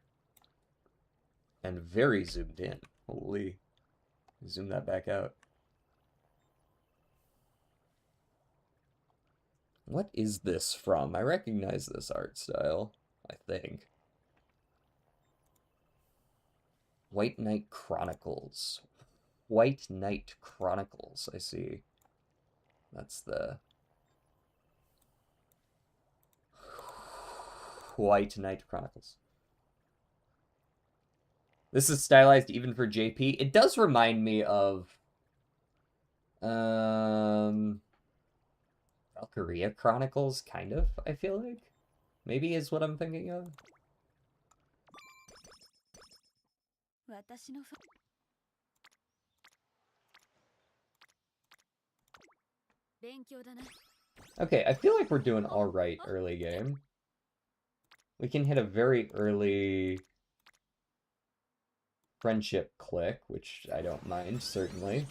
And very zoomed in. Holy. Zoom that back out. What is this from? I recognize this art style, I think. White Knight Chronicles. White Knight Chronicles, I see. That's the... White Knight Chronicles. This is stylized even for JP. It does remind me of... Valkyria Chronicles, kind of, I feel like. Maybe is what I'm thinking of. Okay, I feel like we're doing alright early game. We can hit a very early friendship click, which I don't mind, certainly.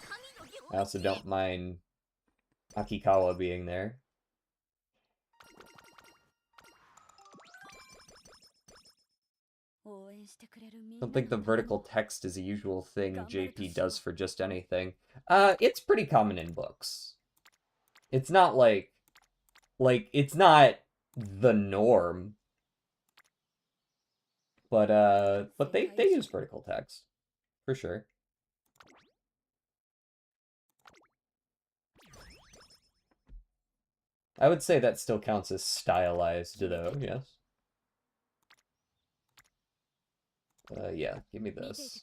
I also don't mind Akikawa being there. I don't think the vertical text is a usual thing JP does for just anything. It's pretty common in books. It's not like it's not the norm. But they use vertical text, for sure. I would say that still counts as stylized, though, yes. Yeah, give me this.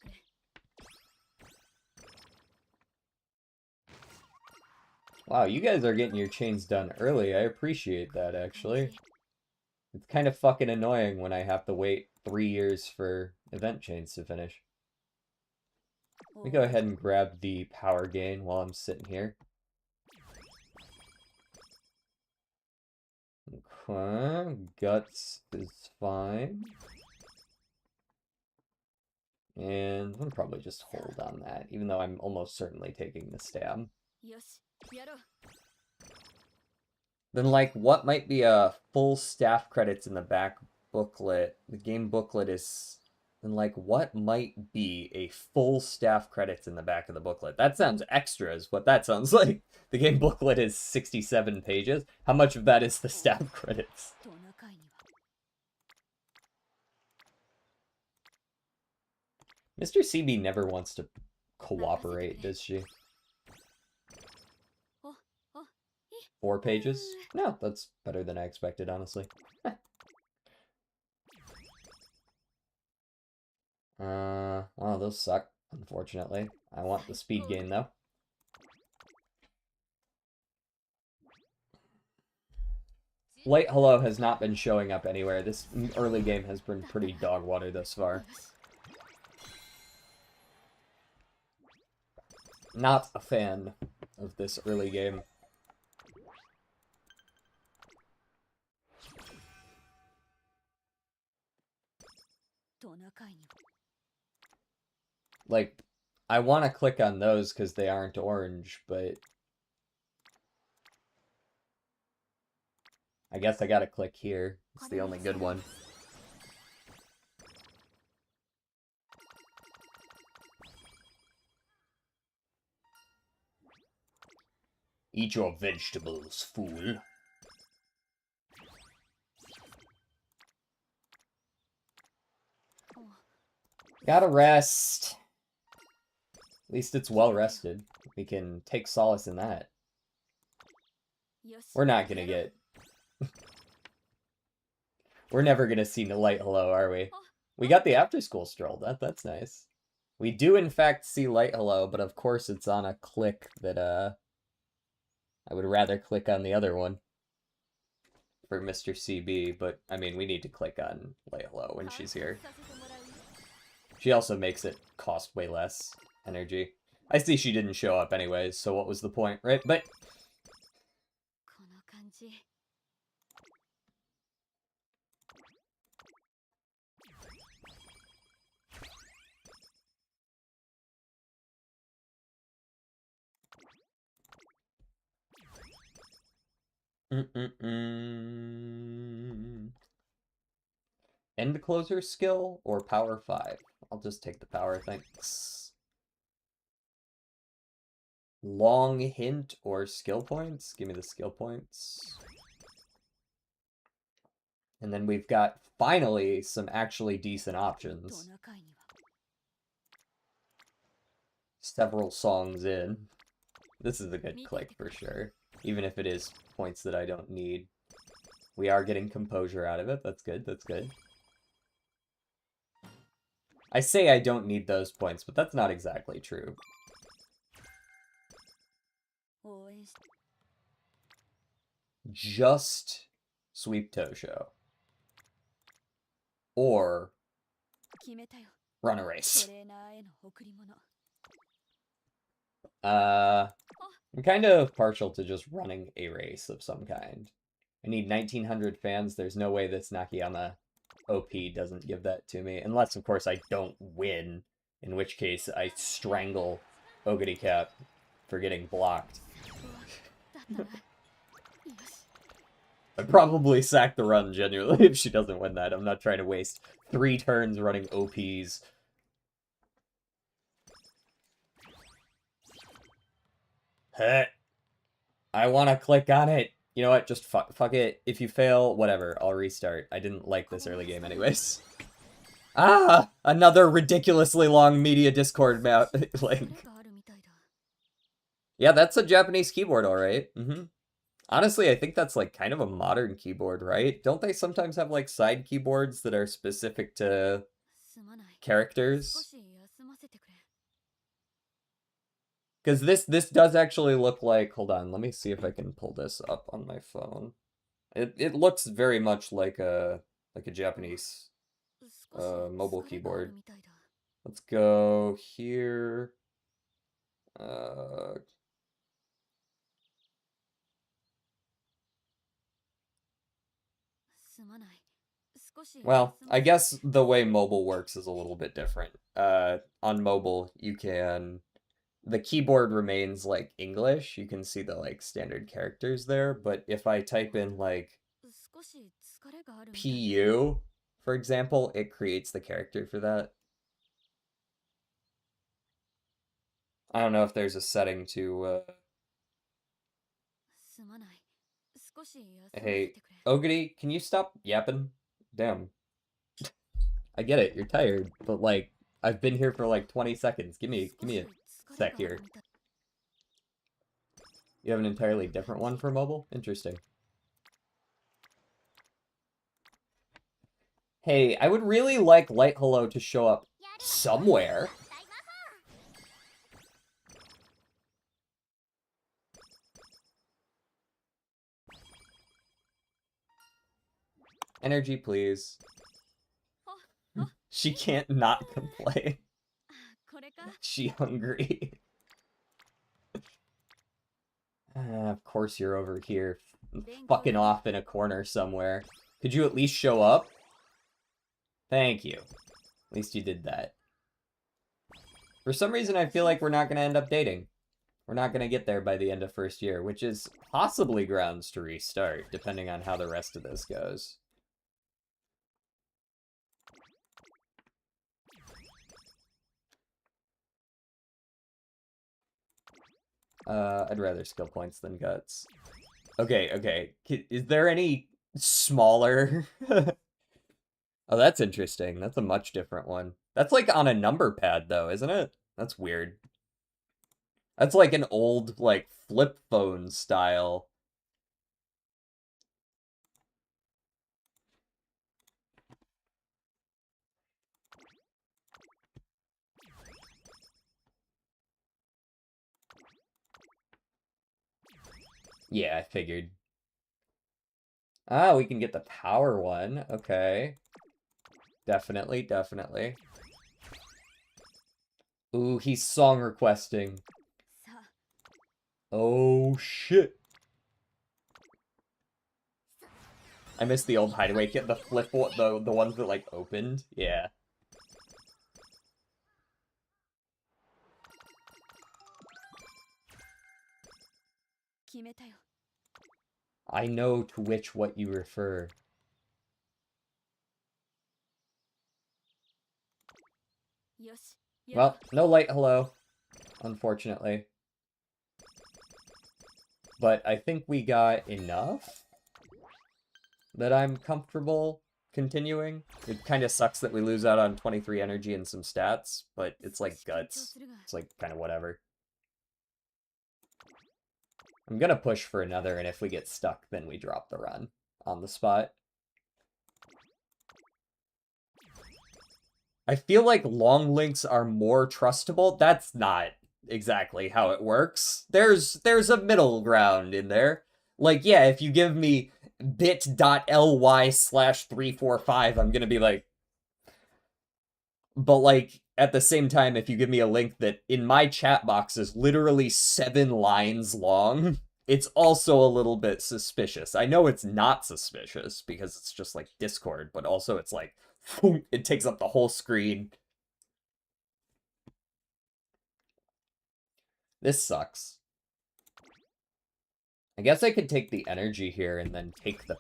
Wow, you guys are getting your chains done early. I appreciate that, actually. It's kind of fucking annoying when I have to wait 3 years for event chains to finish. Let me go ahead and grab the power gain while I'm sitting here. Okay, guts is fine. And I'll probably just hold on that, even though I'm almost certainly taking the stab. Then, like, what might be a full staff credits in the back booklet? The game booklet is... Then, like, what might be a full staff credits in the back of the booklet? That sounds extra, is what that sounds like. The game booklet is 67 pages. How much of that is the staff credits? Mr. CB never wants to cooperate, does she? 4 pages? No, that's better than I expected, honestly. Well, those suck, unfortunately. I want the speed gain, though. Light Hello has not been showing up anywhere. This early game has been pretty dog water thus far. Not a fan of this early game. Like, I want to click on those because they aren't orange, but... I guess I gotta click here. It's the only good one. Eat your vegetables, fool. Gotta rest. At least it's well rested. We can take solace in that. We're not gonna get... We're never gonna see the light hello, are we? We got the after-school stroll. That's nice. We do, in fact, see light hello, but of course it's on a click that, I would rather click on the other one for Mr. CB, but, I mean, we need to click on light hello when she's here. She also makes it cost way less energy. I see she didn't show up anyways, so what was the point, right? But... End closer skill or power 5? I'll just take the power, thanks. Long hint or skill points? Give me the skill points. And then we've got, finally, some actually decent options. Several songs in. This is a good click for sure. Even if it is points that I don't need. We are getting composure out of it. That's good, that's good. I say I don't need those points, but that's not exactly true. Just Sweep Tosho. Or run a race. I'm kind of partial to just running a race of some kind. I need 1900 fans. There's no way this Nakayama OP doesn't give that to me. Unless, of course, I don't win. In which case, I strangle Ogity Cap for getting blocked. I'd probably sack the run, genuinely, if she doesn't win that. I'm not trying to waste 3 turns running OPs. Heh. I want to click on it. You know what? Just fuck it. If you fail, whatever. I'll restart. I didn't like this early game anyways. Ah! Another ridiculously long media Discord link. Yeah, that's a Japanese keyboard, alright. Honestly, I think that's, like, kind of a modern keyboard, right? Don't they sometimes have, like, side keyboards that are specific to characters? Because this does actually look like... Hold on, let me see if I can pull this up on my phone. It looks very much like a Japanese mobile keyboard. Let's go here. Well, I guess the way mobile works is a little bit different. On mobile, you can... The keyboard remains, like, English. You can see the, like, standard characters there. But if I type in, like, PU, for example, it creates the character for that. I don't know if there's a setting to, Hey, Ogity, can you stop yapping? Damn. I get it, you're tired, but, like, I've been here for, like, 20 seconds. Give me a sec here. You have an entirely different one for mobile? Interesting. Hey, I would really like Light Hello to show up somewhere. Energy, please. She can't not complain. She hungry. Of course you're over here, fucking off in a corner somewhere. Could you at least show up? Thank you. At least you did that. For some reason, I feel like we're not going to end up dating. We're not going to get there by the end of first year, which is possibly grounds to restart, depending on how the rest of this goes. I'd rather skill points than guts. Okay, okay. Is there any smaller? Oh, that's interesting. That's a much different one. That's like on a number pad though, isn't it? That's weird. That's like an old, like, flip phone style. Yeah, I figured. Ah, we can get the power one. Okay. Definitely, definitely. Ooh, he's song requesting. Oh, shit. I missed the old hideaway kit, the flip one, the ones that, like, opened. Yeah. I know to which what you refer. Well, no light hello, unfortunately. But I think we got enough that I'm comfortable continuing. It kind of sucks that we lose out on 23 energy and some stats, but it's like guts. It's like kind of whatever. I'm gonna push for another, and if we get stuck, then we drop the run on the spot. I feel like long links are more trustable. That's not exactly how it works. There's a middle ground in there. Like, yeah, if you give me bit.ly/345, I'm gonna be like, but like at the same time, if you give me a link that in my chat box is literally 7 lines long, it's also a little bit suspicious. I know it's not suspicious because it's just like Discord, but also it's like it takes up the whole screen. This sucks. I guess I could take the energy here and then take the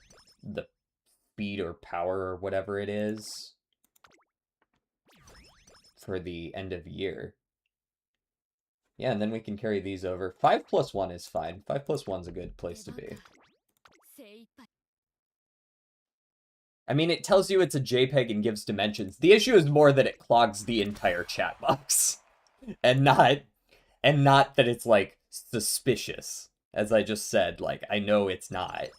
speed or power or whatever it is for the end of year. Yeah, and then we can carry these over. 5+1 is fine. 5+1's a good place to be. I mean, it tells you it's a JPEG and gives dimensions. The issue is more that it clogs the entire chat box. And not that it's, like, suspicious. As I just said, like, I know it's not.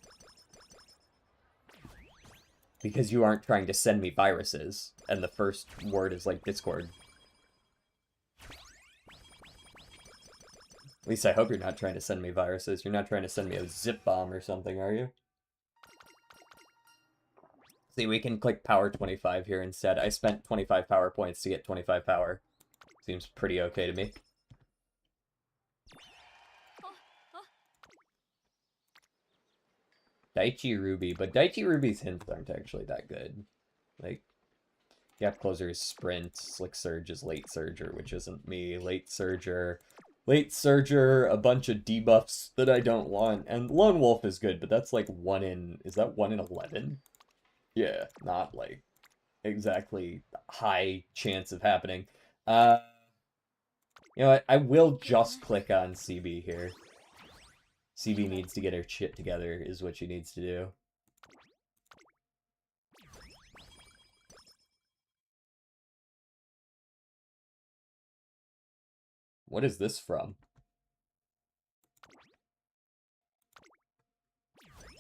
Because you aren't trying to send me viruses. And the first word is, like, Discord. At least I hope you're not trying to send me viruses. You're not trying to send me a zip bomb or something, are you? See, we can click power 25 here instead. I spent 25 power points to get 25 power. Seems pretty okay to me. Daichi Ruby, but Daichi Ruby's hints aren't actually that good. Like, Gap Closer is Sprint, Slick Surge is Late Surger, which isn't me. Late Surger, a bunch of debuffs that I don't want. And Lone Wolf is good, but that's like 1 in... Is that 1 in 11? Yeah, not like exactly high chance of happening. You know what? I will just click on CB here. CB needs to get her shit together, is what she needs to do. What is this from?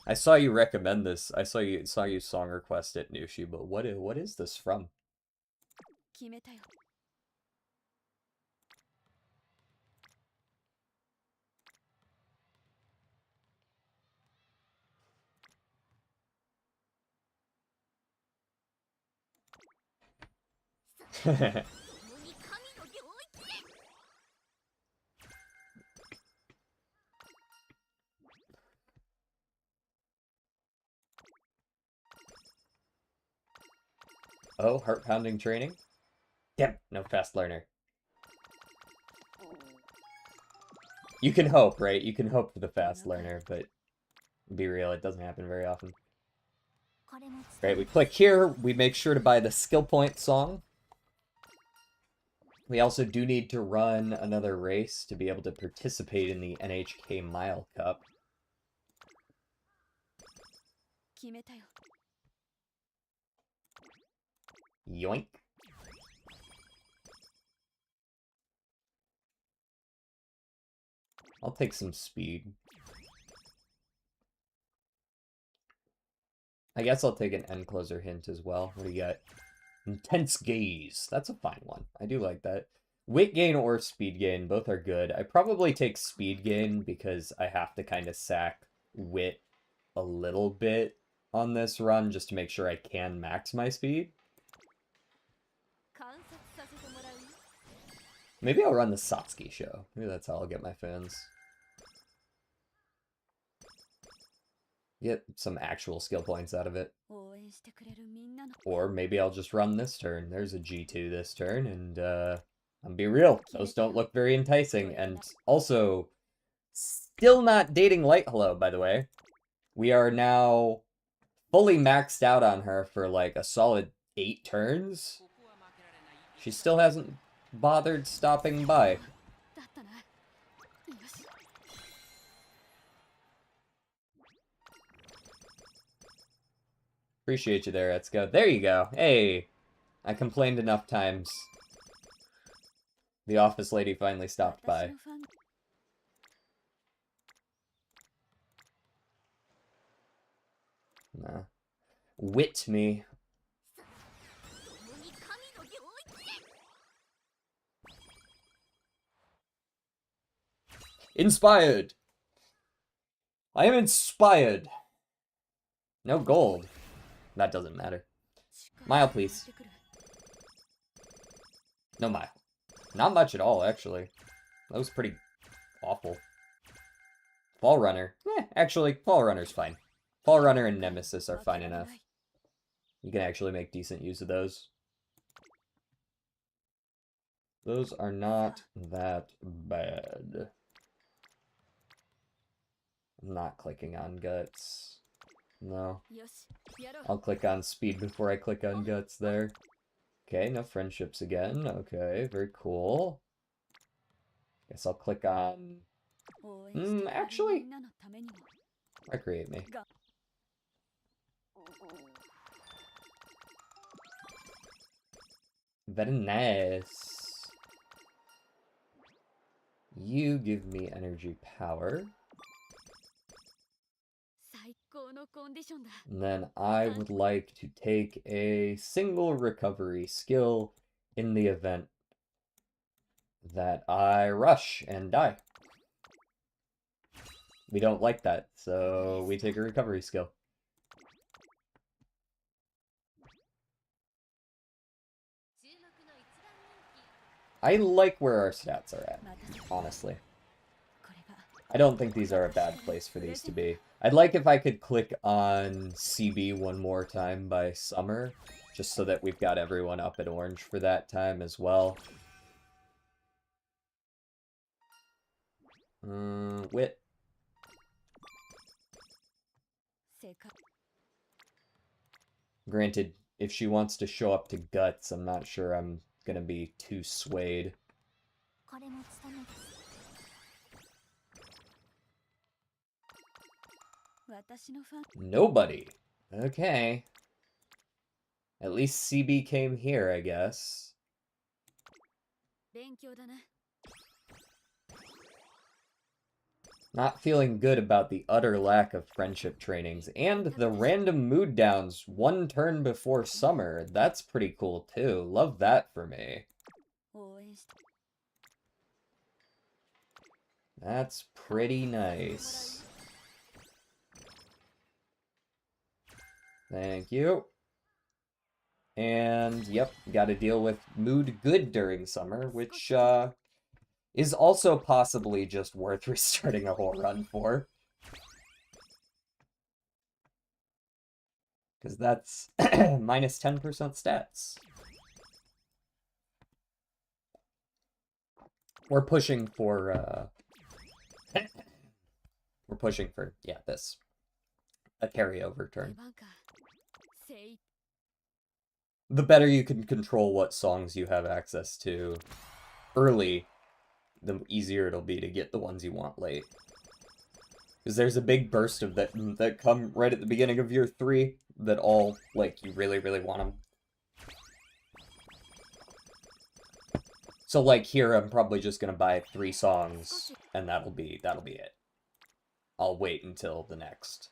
I saw you recommend this. I saw you song request it, Nushi, but what is this from? Oh, heart-pounding training? Damn, no fast learner. You can hope, right? You can hope for the fast learner, but be real, it doesn't happen very often. Right, we click here, we make sure to buy the skill point song. We also do need to run another race to be able to participate in the NHK Mile Cup. Yoink. I'll take some speed. I guess I'll take an end closer hint as well. What do you got? Intense gaze. That's a fine one. I do like that. Wit gain or speed gain, both are good. I probably take speed gain because I have to kind of sack wit a little bit on this run just to make sure I can max my speed. Maybe I'll run the Satsuki show. Maybe that's how I'll get my fans. Get some actual skill points out of it. Or maybe I'll just run this turn. There's a G2 this turn, and I'll be real. Those don't look very enticing. And also, still not dating Light Hello, by the way. We are now fully maxed out on her for like a solid 8 turns. She still hasn't bothered stopping by. Appreciate you there, Etsuko. There you go. Hey! I complained enough times. The office lady finally stopped by. Nah. Wit me. Inspired! I am inspired! No gold. That doesn't matter. Mile, please. No mile. Not much at all, actually. That was pretty awful. Fall Runner. Actually, Fall Runner's fine. Fall Runner and Nemesis are fine enough. You can actually make decent use of those. Those are not that bad. I'm not clicking on Guts. No. I'll click on speed before I click on Guts there. Okay, no friendships again. Okay, very cool. Guess I'll click on... actually... Recreate me. Very nice. You give me energy power. And then I would like to take a single recovery skill in the event that I rush and die. We don't like that, so we take a recovery skill. I like where our stats are at, honestly. I don't think these are a bad place for these to be. I'd like if I could click on CB one more time by Summer, just so that we've got everyone up at orange for that time as well. Wit. Granted, if she wants to show up to Guts, I'm not sure I'm gonna be too swayed. Nobody. Okay. At least CB came here, I guess. Not feeling good about the utter lack of friendship trainings. And the random mood downs one turn before Summer. That's pretty cool, too. Love that for me. That's pretty nice. Thank you. And, yep, got to deal with mood good during Summer, which, is also possibly just worth restarting a whole run for. Because that's minus 10% stats. We're pushing for, we're pushing for, yeah, this. A carryover turn. The better you can control what songs you have access to, early, the easier it'll be to get the ones you want late. Because there's a big burst of that come right at the beginning of year 3 that all, like, you really, really want them. So, like, here I'm probably just gonna buy 3 songs, and that'll be it. I'll wait until the next.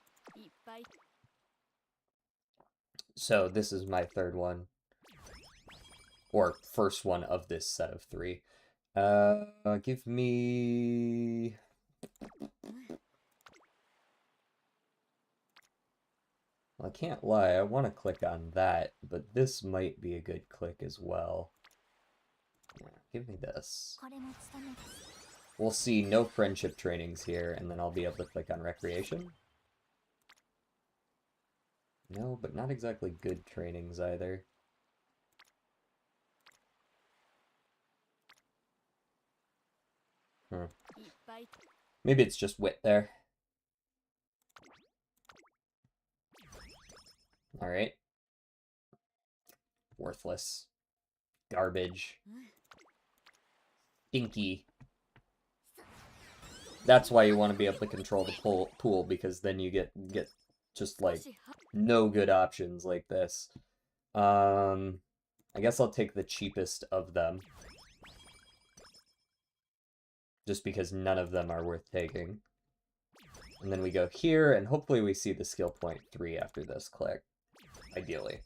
So, this is my third one. Or first one of this set of 3. Give me... Well, I can't lie, I want to click on that, but this might be a good click as well. Yeah, give me this. We'll see no friendship trainings here, and then I'll be able to click on recreation. No, but not exactly good trainings either. Maybe it's just wit there. Alright. Worthless. Garbage. Stinky. That's why you want to be able to control the pool, because then you get just, like, no good options like this. I guess I'll take the cheapest of them. Just because none of them are worth taking. And then we go here, and hopefully we see the skill point 3 after this click. Ideally.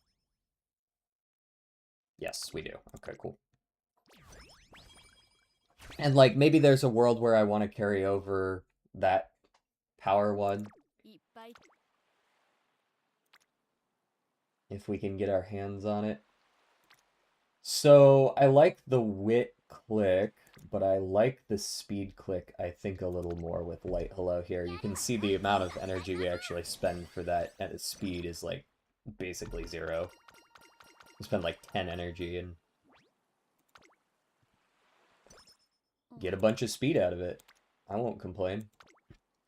Yes, we do. Okay, cool. And, like, maybe there's a world where I want to carry over that power one. If we can get our hands on it. So, I like the wit click, but I like the speed click, I think, a little more with Light Hello here. You can see the amount of energy we actually spend for that at speed is, like, basically 0. We spend, like, 10 energy and get a bunch of speed out of it. I won't complain.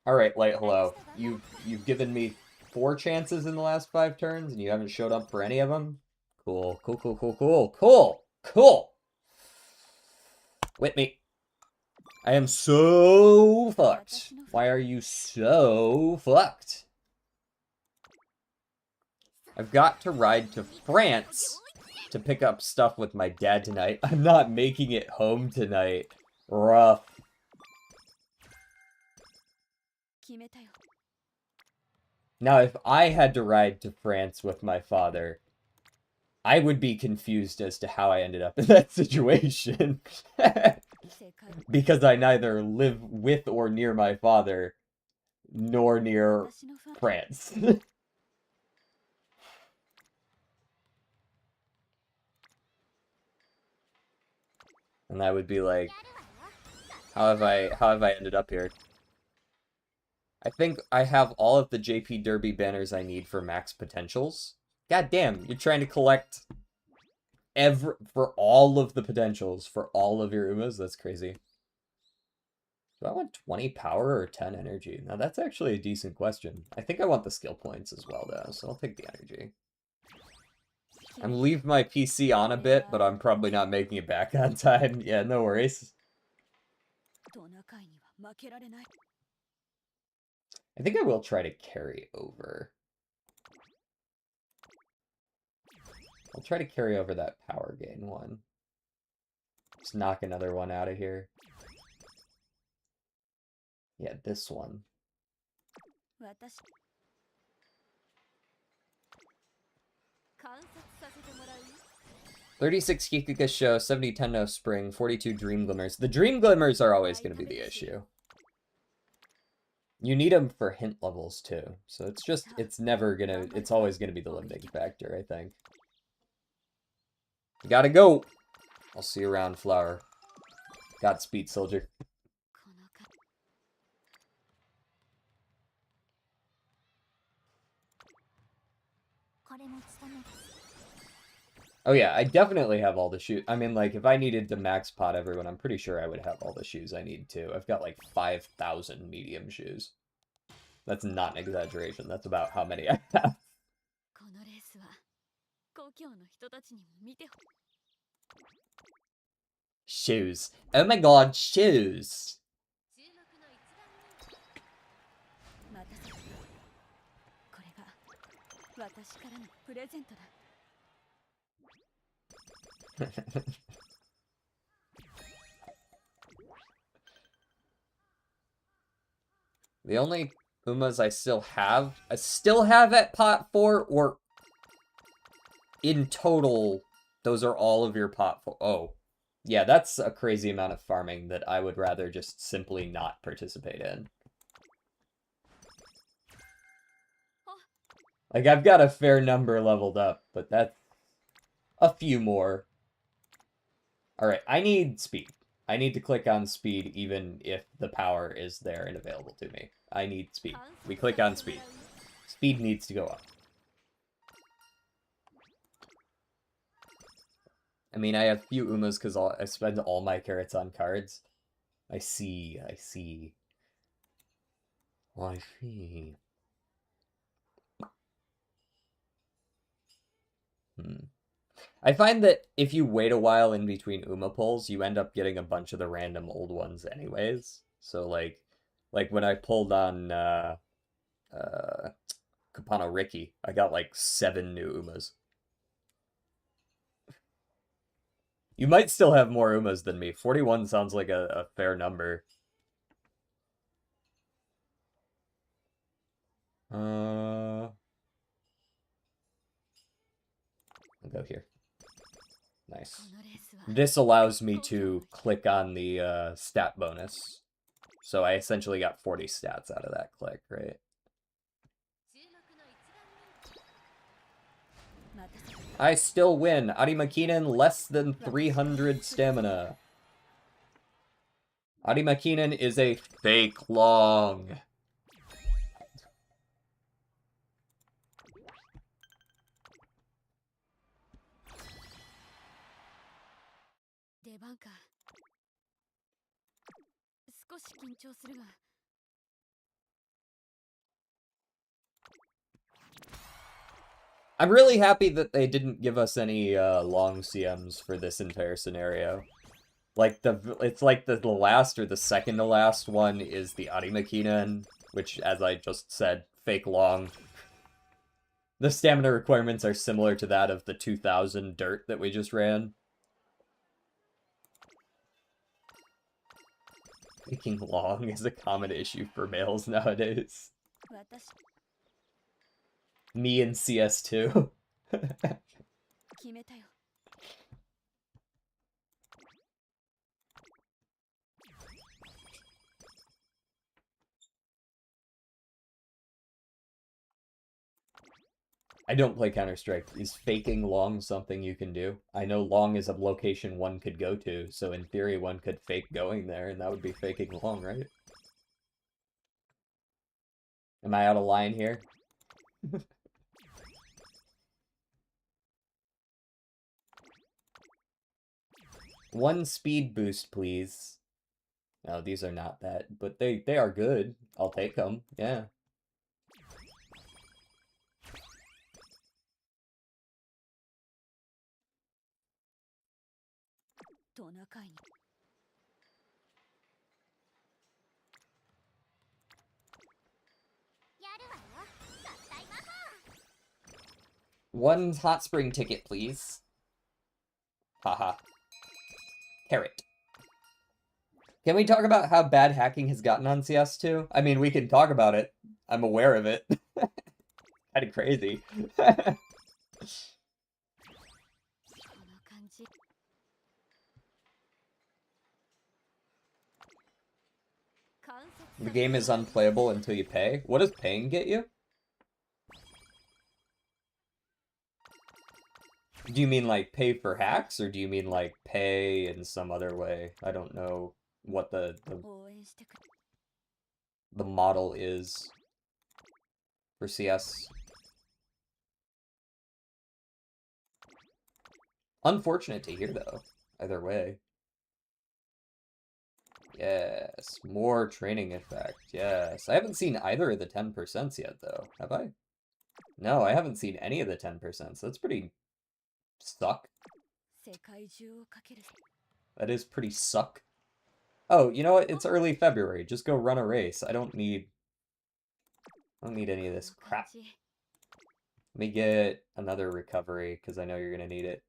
Alright, Light Hello. You've given me 4 chances in the last 5 turns, and you haven't showed up for any of them? Cool, cool, cool, cool, cool, cool, cool! Whip me. I am so fucked. Why are you so fucked? I've got to ride to France to pick up stuff with my dad tonight. I'm not making it home tonight. Rough. Now, if I had to ride to France with my father, I would be confused as to how I ended up in that situation. Because I neither live with or near my father, nor near France. And I would be like, how have I ended up here? I think I have all of the JP Derby banners I need for max potentials. God damn, you're trying to collect for all of the potentials for all of your Umas? That's crazy. Do I want 20 power or 10 energy? Now that's actually a decent question. I think I want the skill points as well though, so I'll take the energy. I'm leaving my PC on a bit, but I'm probably not making it back on time. Yeah, no worries. I think I will try to carry over. I'll try to carry over that power gain one. Just knock another one out of here. Yeah, this one. 36 Kikuga Show, 70 Tenno Spring, 42 Dream Glimmers. The Dream Glimmers are always going to be the issue. You need them for hint levels too. So it's always going to be the limiting factor, I think. You gotta go! I'll see you around, Flower. Godspeed, soldier. Oh yeah, I definitely have all the shoes. I mean, like, if I needed to max pot everyone, I'm pretty sure I would have all the shoes I need too. I've got like 5,000 medium shoes. That's not an exaggeration. That's about how many I have. Shoes. Oh my god, shoes. The only Umas I still have at pot 4, or in total, those are all of your pot 4. Oh, yeah, that's a crazy amount of farming that I would rather just simply not participate in. Like, I've got a fair number leveled up, but that's a few more. Alright, I need speed. I need to click on speed even if the power is there and available to me. I need speed. We click on speed. Speed needs to go up. I mean, I have few Umas because I spend all my carrots on cards. I see, I see. I see. I find that if you wait a while in between Uma pulls, you end up getting a bunch of the random old ones anyways. So, like when I pulled on, Kapano Ricky, I got, like, 7 new Umas. You might still have more Umas than me. 41 sounds like a fair number. I'll go here. Nice. This allows me to click on the stat bonus. So I essentially got 40 stats out of that click, right? I still win. Arimakinen less than 300 stamina. Arimakinen is a fake long. I'm really happy that they didn't give us any long CMs for this entire scenario. Like, it's like the last or the second to last one is the Arimakinen, which, as I just said, fake long. The stamina requirements are similar to that of the 2000 dirt that we just ran. Faking long is a common issue for males nowadays. Me and CS2. I don't play Counter-Strike. Is faking long something you can do? I know long is a location one could go to, so in theory one could fake going there, and that would be faking long, right? Am I out of line here? One speed boost, please. No, these are not bad, but they are good. I'll take them, yeah. One hot spring ticket, please. Haha. Carrot. Can we talk about how bad hacking has gotten on CS2? I mean, we can talk about it. I'm aware of it. Kinda crazy. The game is unplayable until you pay. What does paying get you? Do you mean, like, pay for hacks, or do you mean, like, pay in some other way? I don't know what the model is for CS. Unfortunate to hear, though. Either way. Yes, more training effect. Yes. I haven't seen either of the 10% yet, though. Have I? No, I haven't seen any of the 10%. That's pretty stuck. That is pretty suck. Oh, you know what? It's early February. Just go run a race. I don't need any of this crap. Let me get another recovery, because I know you're going to need it.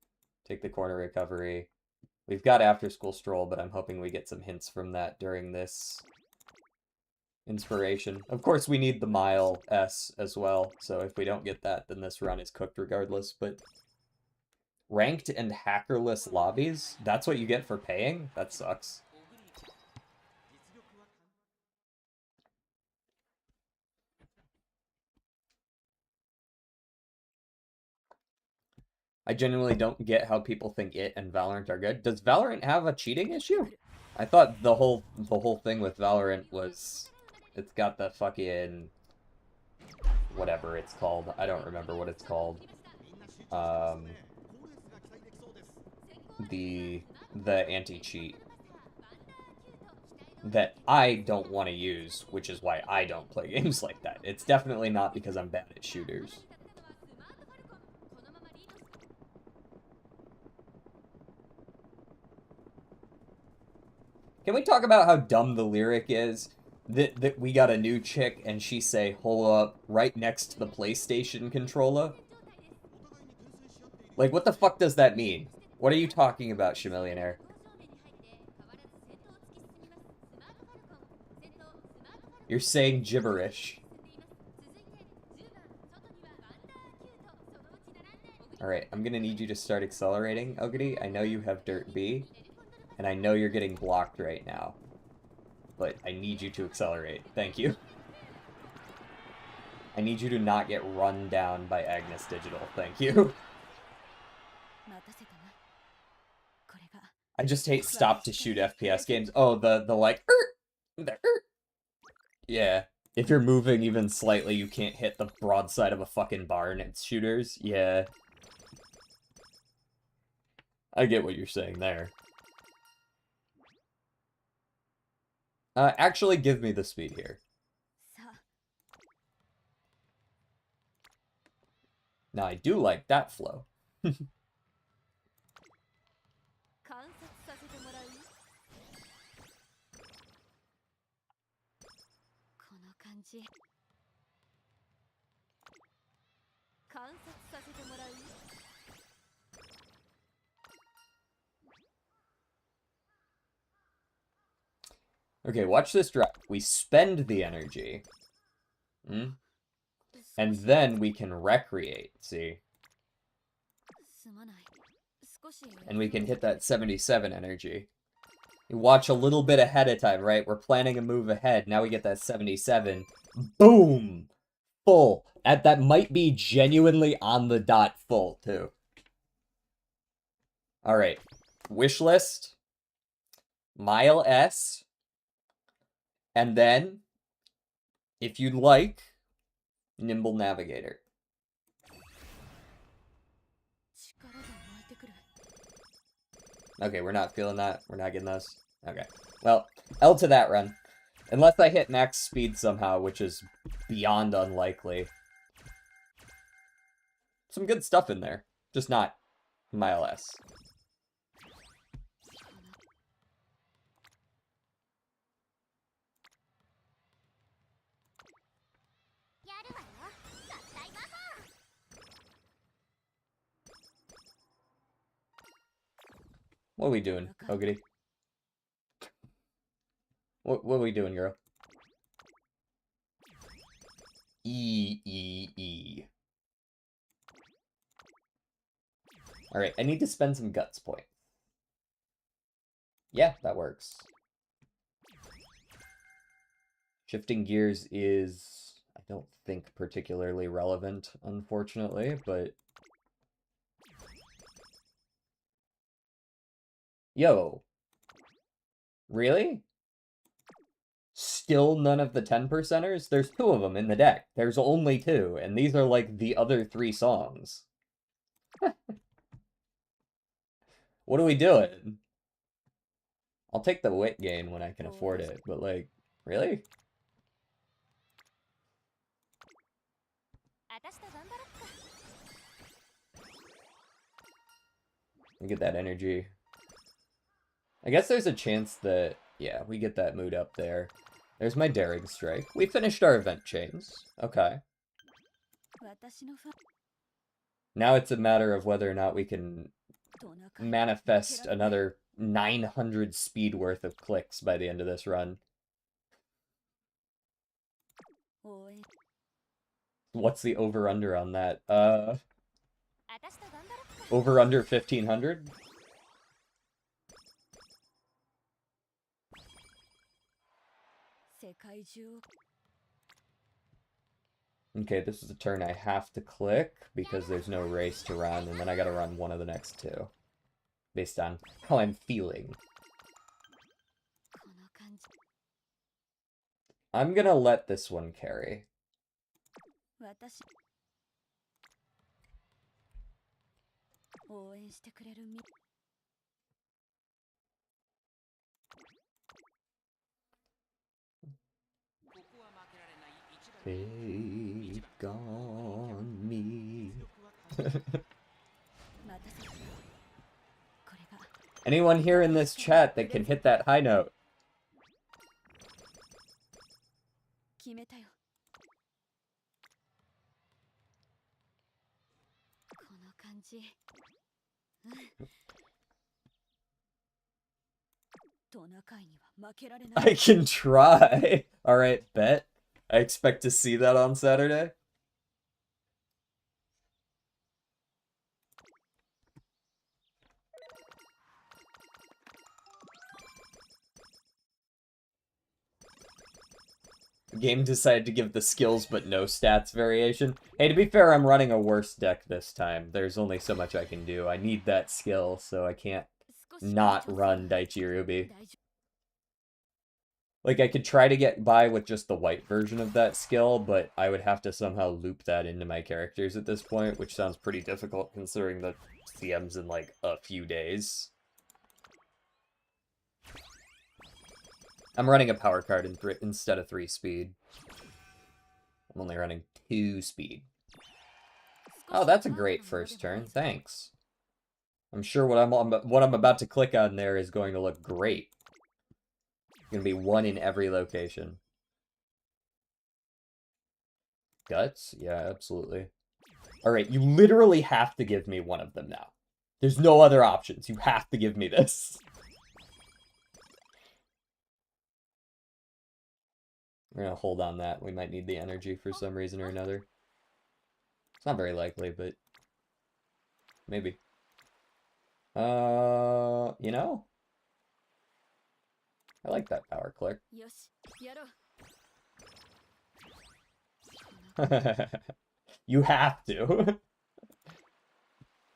Take the corner recovery. We've got after school stroll, but I'm hoping we get some hints from that during this inspiration. Of course, we need the mile S as well, so if we don't get that, then this run is cooked regardless, but... Ranked and hackerless lobbies? That's what you get for paying? That sucks. I genuinely don't get how people think it and Valorant are good. Does Valorant have a cheating issue? I thought the whole thing with Valorant was it's got the fucking whatever it's called. I don't remember what it's called. The anti-cheat that I don't want to use, which is why I don't play games like that. It's definitely not because I'm bad at shooters. Can we talk about how dumb the lyric is? That we got a new chick and she say, hold up, right next to the PlayStation controller? Like, what the fuck does that mean? What are you talking about, Chamillionaire? You're saying gibberish. Alright, I'm gonna need you to start accelerating, Ogity. I know you have Dirt B, and I know you're getting blocked right now. But I need you to accelerate. Thank you. I need you to not get run down by Agnes Digital. Thank you. I just hate stop-to-shoot FPS games. Oh, the like... Yeah. If you're moving even slightly, you can't hit the broadside of a fucking barn. It's shooters. Yeah. I get what you're saying there. Actually, give me the speed here. Now, I do like that flow. Okay, watch this drop. We spend the energy. And then we can recreate, see? And we can hit that 77 energy. You watch a little bit ahead of time, right? We're planning a move ahead. Now we get that 77. Boom! Full. That might be genuinely on the dot full, too. Alright. Wish list. Mile S. And then, if you'd like, Nimble Navigator. Okay, we're not feeling that. We're not getting those. Okay. Well, L to that run. Unless I hit max speed somehow, which is beyond unlikely. Some good stuff in there. Just not Mile S. What are we doing, Ogity? What are we doing, girl? E. Alright, I need to spend some guts points. Yeah, that works. Shifting gears is, I don't think, particularly relevant, unfortunately, but... Yo. Really? Still none of the 10%ers? There's 2 of them in the deck. There's only 2, and these are like the other 3 songs. What are we doing? I'll take the wit gain when I can afford it, but like, really? Let me get that energy. I guess there's a chance that, yeah, we get that mood up there. There's my Daring Strike. We finished our event chains. Okay. Now it's a matter of whether or not we can manifest another 900 speed worth of clicks by the end of this run. What's the over-under on that? Over-under 1,500? Okay, this is a turn I have to click because there's no race to run, and then I gotta run one of the next two. Based on how I'm feeling. I'm gonna let this one carry. Take on me. Anyone here in this chat that can hit that high note? I can try. Alright, bet. I expect to see that on Saturday. The game decided to give the skills but no stats variation. Hey, to be fair, I'm running a worse deck this time. There's only so much I can do. I need that skill, so I can't not run Daichi Ruby. Like, I could try to get by with just the white version of that skill, but I would have to somehow loop that into my characters at this point, which sounds pretty difficult considering the CM's in, like, a few days. I'm running a power card instead of 3 speed. I'm only running 2 speed. Oh, that's a great first turn. Thanks. I'm sure what I'm about to click on there is going to look great. Gonna be one in every location. Guts? Yeah, absolutely. Alright, you literally have to give me one of them now. There's no other options. You have to give me this. We're gonna hold on that. We might need the energy for some reason or another. It's not very likely, but maybe. You know? I like that power click. You have to.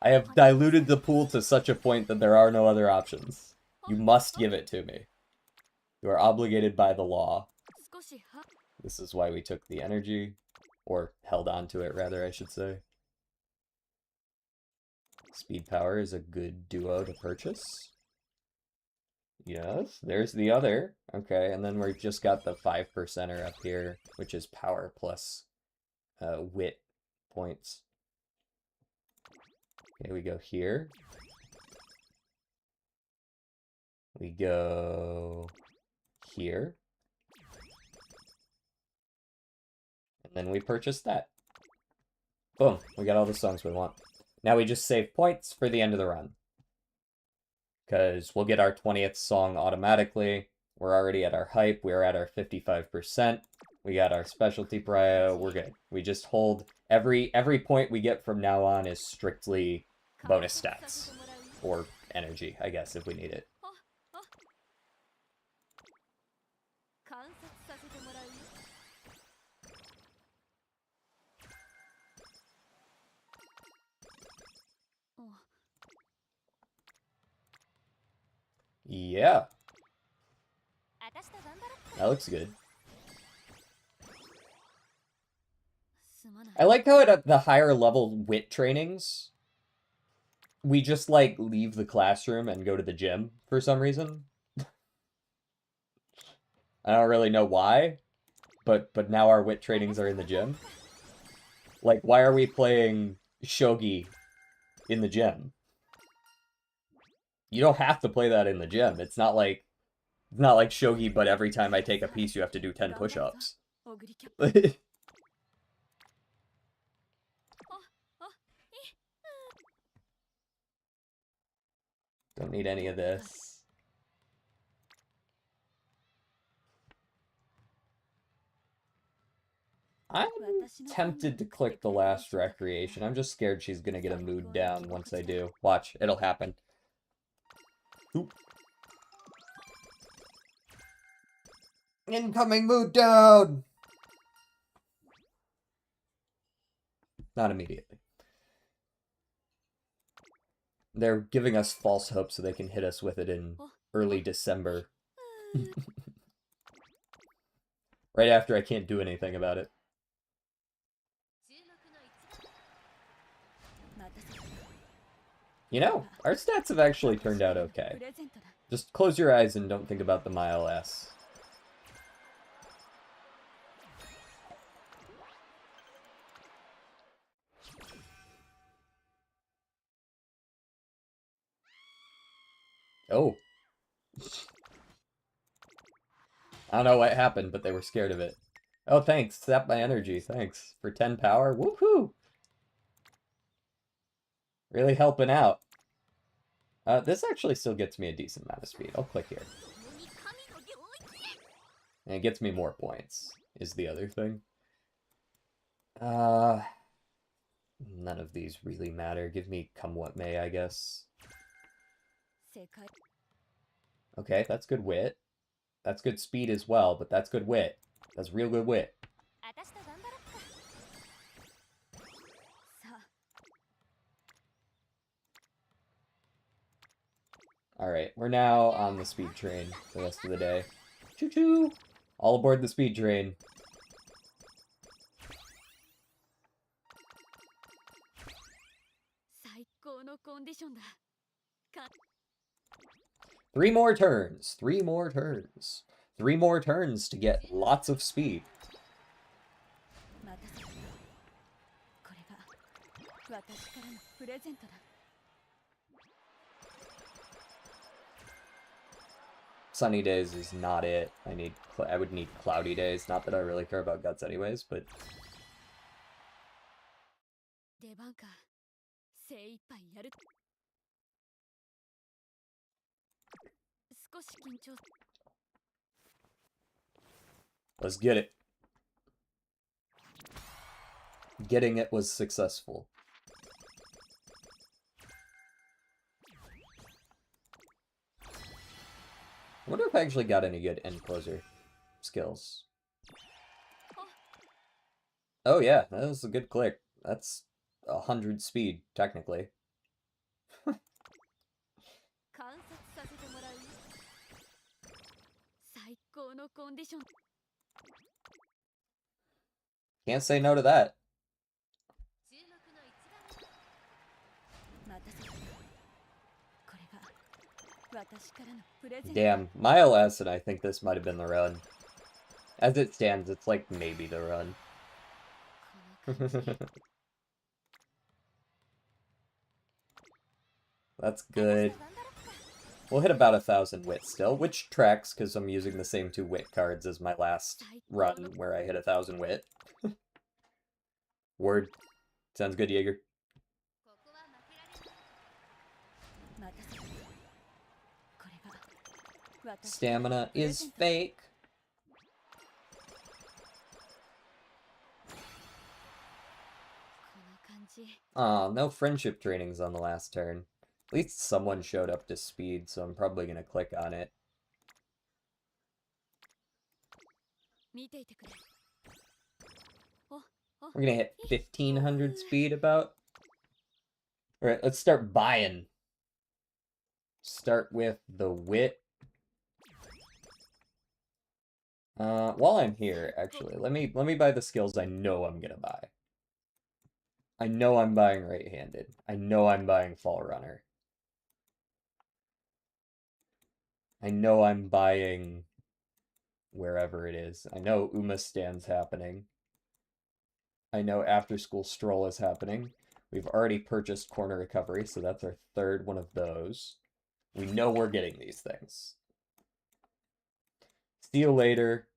I have diluted the pool to such a point that there are no other options. You must give it to me. You are obligated by the law. This is why we took the energy. Or held on to it, rather, I should say. Speed power is a good duo to purchase. Yes, there's the other. Okay, and then we've just got the 5%er up here, which is power plus wit points. Okay, we go here. We go here. And then we purchase that. Boom, we got all the songs we want. Now we just save points for the end of the run. Because we'll get our 20th song automatically. We're already at our hype. We're at our 55%. We got our specialty prio. We're good. We just hold every point we get from now on is strictly bonus stats. Or energy, I guess, if we need it. Yeah. That looks good. I like how at the higher level wit trainings, we just, like, leave the classroom and go to the gym for some reason. I don't really know why, but now our wit trainings are in the gym. Like, why are we playing shogi in the gym? You don't have to play that in the gym. It's not like shogi, but every time I take a piece, you have to do 10 push-ups. Don't need any of this. I'm tempted to click the last recreation. I'm just scared she's gonna get a mood down once I do. Watch, it'll happen. Oop. Incoming mood down! Not immediately. They're giving us false hope so they can hit us with it in early December. Right after I can't do anything about it. You know, our stats have actually turned out okay. Just close your eyes and don't think about the mile S. Oh. I don't know what happened, but they were scared of it. Oh, thanks. Sap my energy. Thanks. For 10 power. Woohoo! Really helping out. This actually still gets me a decent amount of speed. I'll click here. And it gets me more points, is the other thing. None of these really matter. Give me come what may, I guess. Okay, that's good wit. That's good speed as well, but that's good wit. That's real good wit. Alright, we're now on the speed train the rest of the day. Choo-choo! All aboard the speed train. Three more turns. 3 more turns. 3 more turns to get lots of speed. Sunny days is not it. I would need cloudy days. Not that I really care about guts anyways, but... Let's get it. Getting it was successful. I wonder if I actually got any good end closer skills. Oh yeah, that was a good click. That's 100 speed, technically. Can't say no to that. Damn, mile S, and I think this might have been the run. As it stands, it's like maybe the run. That's good. We'll hit about 1,000 wit still, which tracks because I'm using the same 2 wit cards as my last run where I hit 1,000 wit. Word. Sounds good, Jaeger. Stamina is fake. Aw, no friendship trainings on the last turn. At least someone showed up to speed, so I'm probably gonna click on it. We're gonna hit 1,500 speed about. Alright, let's start buying. Start with the wit. While I'm here, actually, let me buy the skills I know I'm gonna buy. I know I'm buying right-handed. I know I'm buying Fall Runner. I know I'm buying wherever it is. I know Uma Stand's happening. I know After School Stroll is happening. We've already purchased Corner Recovery, so that's our 3rd one of those. We know we're getting these things. See you later.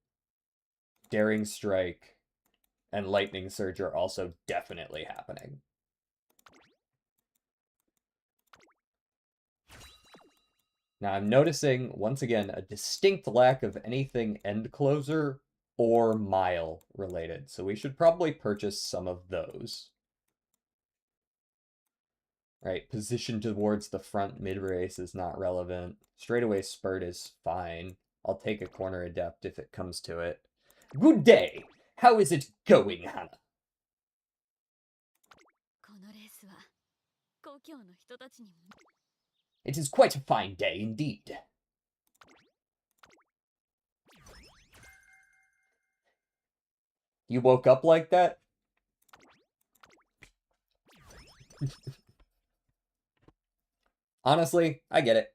Daring Strike and Lightning Surge are also definitely happening. Now I'm noticing, once again, a distinct lack of anything end closer or mile related, so we should probably purchase some of those. Right, position towards the front mid-race is not relevant. Straightaway spurt is fine. I'll take a corner adept if it comes to it. Good day! How is it going, Hannah? It is quite a fine day indeed. You woke up like that? Honestly, I get it.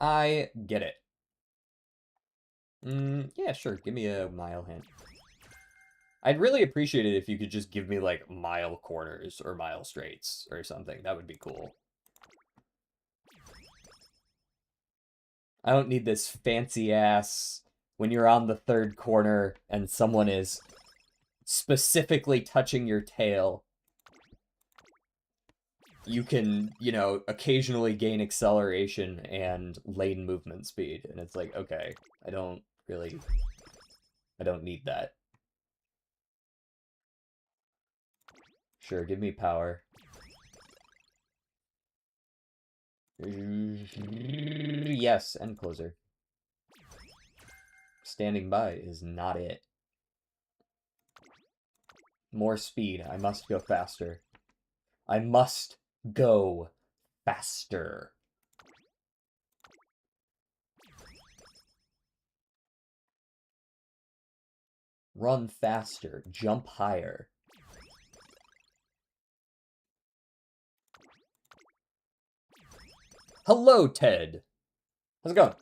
I get it. Yeah, sure. Give me a mile hint. I'd really appreciate it if you could just give me, like, mile corners or mile straights or something. That would be cool. I don't need this fancy-ass, when you're on the third corner and someone is specifically touching your tail, you can, you know, occasionally gain acceleration and lane movement speed. And it's like, okay, I don't need that. Sure, give me power. Yes, end closer. Standing by is not it. More speed. I must go faster. I must go faster. Run faster. Jump higher. Hello, Ted. How's it going?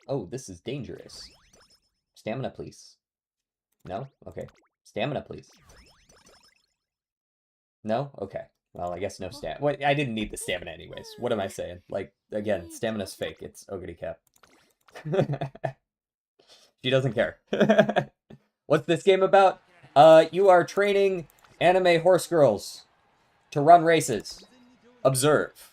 Oh, this is dangerous. Stamina, please. No? Okay. Stamina, please. No? Okay. Well, I guess no stamina. Wait, I didn't need the stamina anyways. What am I saying? Like, again, stamina's fake. It's Ogre Cap. She doesn't care. What's this game about? You are training anime horse girls to run races. Observe.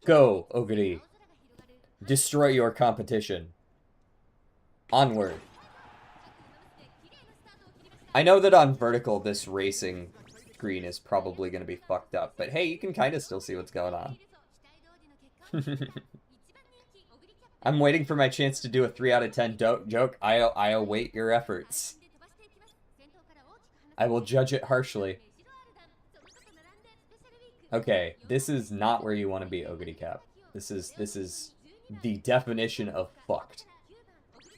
Go, Ogre. Destroy your competition. Onward. I know that on vertical, this racing screen is probably going to be fucked up, but hey, you can kind of still see what's going on. I'm waiting for my chance to do a 3 out of 10 joke. I await your efforts. I will judge it harshly. Okay, this is not where you want to be, Ogre Cap. This is the definition of fucked.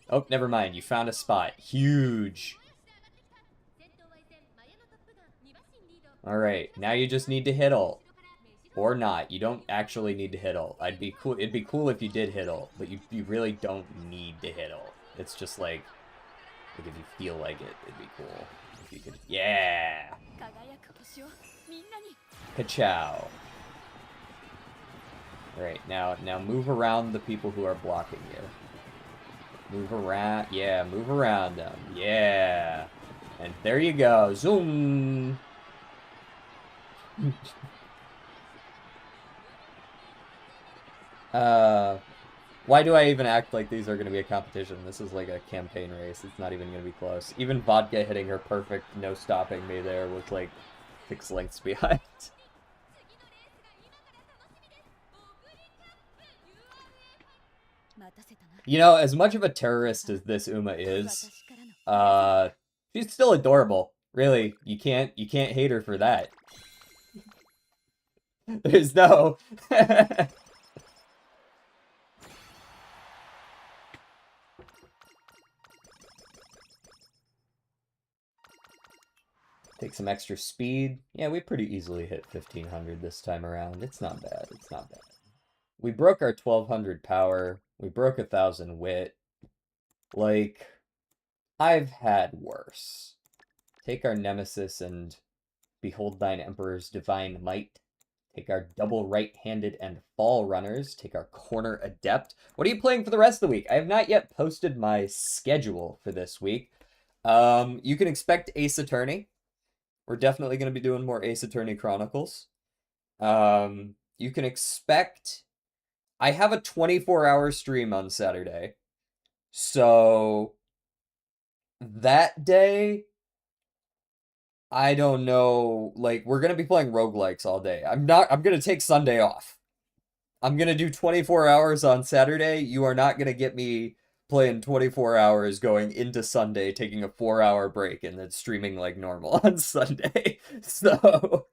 Oh, never mind. You found a spot. Huge. Alright, now you just need to hit ult. Or not. You don't actually need to hit ult. It'd be cool if you did hit ult, but you really don't need to hit ult. It's just like if you feel like it, it'd be cool. If you could. Yeah! Ka-chow. Alright, now move around the people who are blocking you. Move around. Yeah, move around them. Yeah. And there you go. Zoom! Why do I even act like these are going to be a competition? This is like a campaign race. It's not even going to be close. Even Vodka hitting her perfect no stopping me there was like 6 lengths behind. You know, as much of a terrorist as this Uma is, she's still adorable. Really, you can't hate her for that. There's no... Take some extra speed. Yeah, we pretty easily hit 1500 this time around. It's not bad. It's not bad. We broke our 1200 power. We broke 1000 wit. Like, I've had worse. Take our nemesis and behold thine emperor's divine might. Take our double right-handed and fall runners. Take our corner adept. What are you playing for the rest of the week? I have not yet posted my schedule for this week. You can expect Ace Attorney. We're definitely going to be doing more Ace Attorney Chronicles. You can expect... I have a 24-hour stream on Saturday. So that day, I don't know, like, we're gonna be playing roguelikes all day. I'm gonna take Sunday off. I'm gonna do 24 hours on Saturday. You are not gonna get me playing 24 hours going into Sunday, taking a 4-hour break, and then streaming like normal on Sunday. So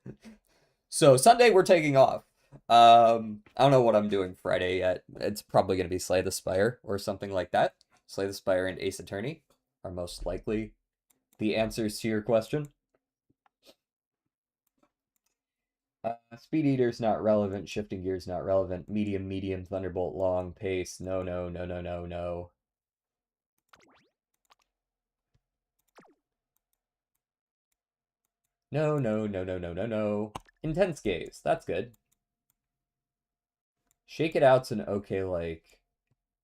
Sunday we're taking off. I don't know what I'm doing Friday yet. It's probably gonna be Slay the Spire or something like that. Slay the Spire and Ace Attorney are most likely the answers to your question. Speed Eater's not relevant. Shifting Gear's not relevant. Medium, medium, Thunderbolt, long, pace. No, no, no, no, no, no. No, no, no, no, no, no, no. Intense Gaze. That's good. Shake It Out's an okay, like,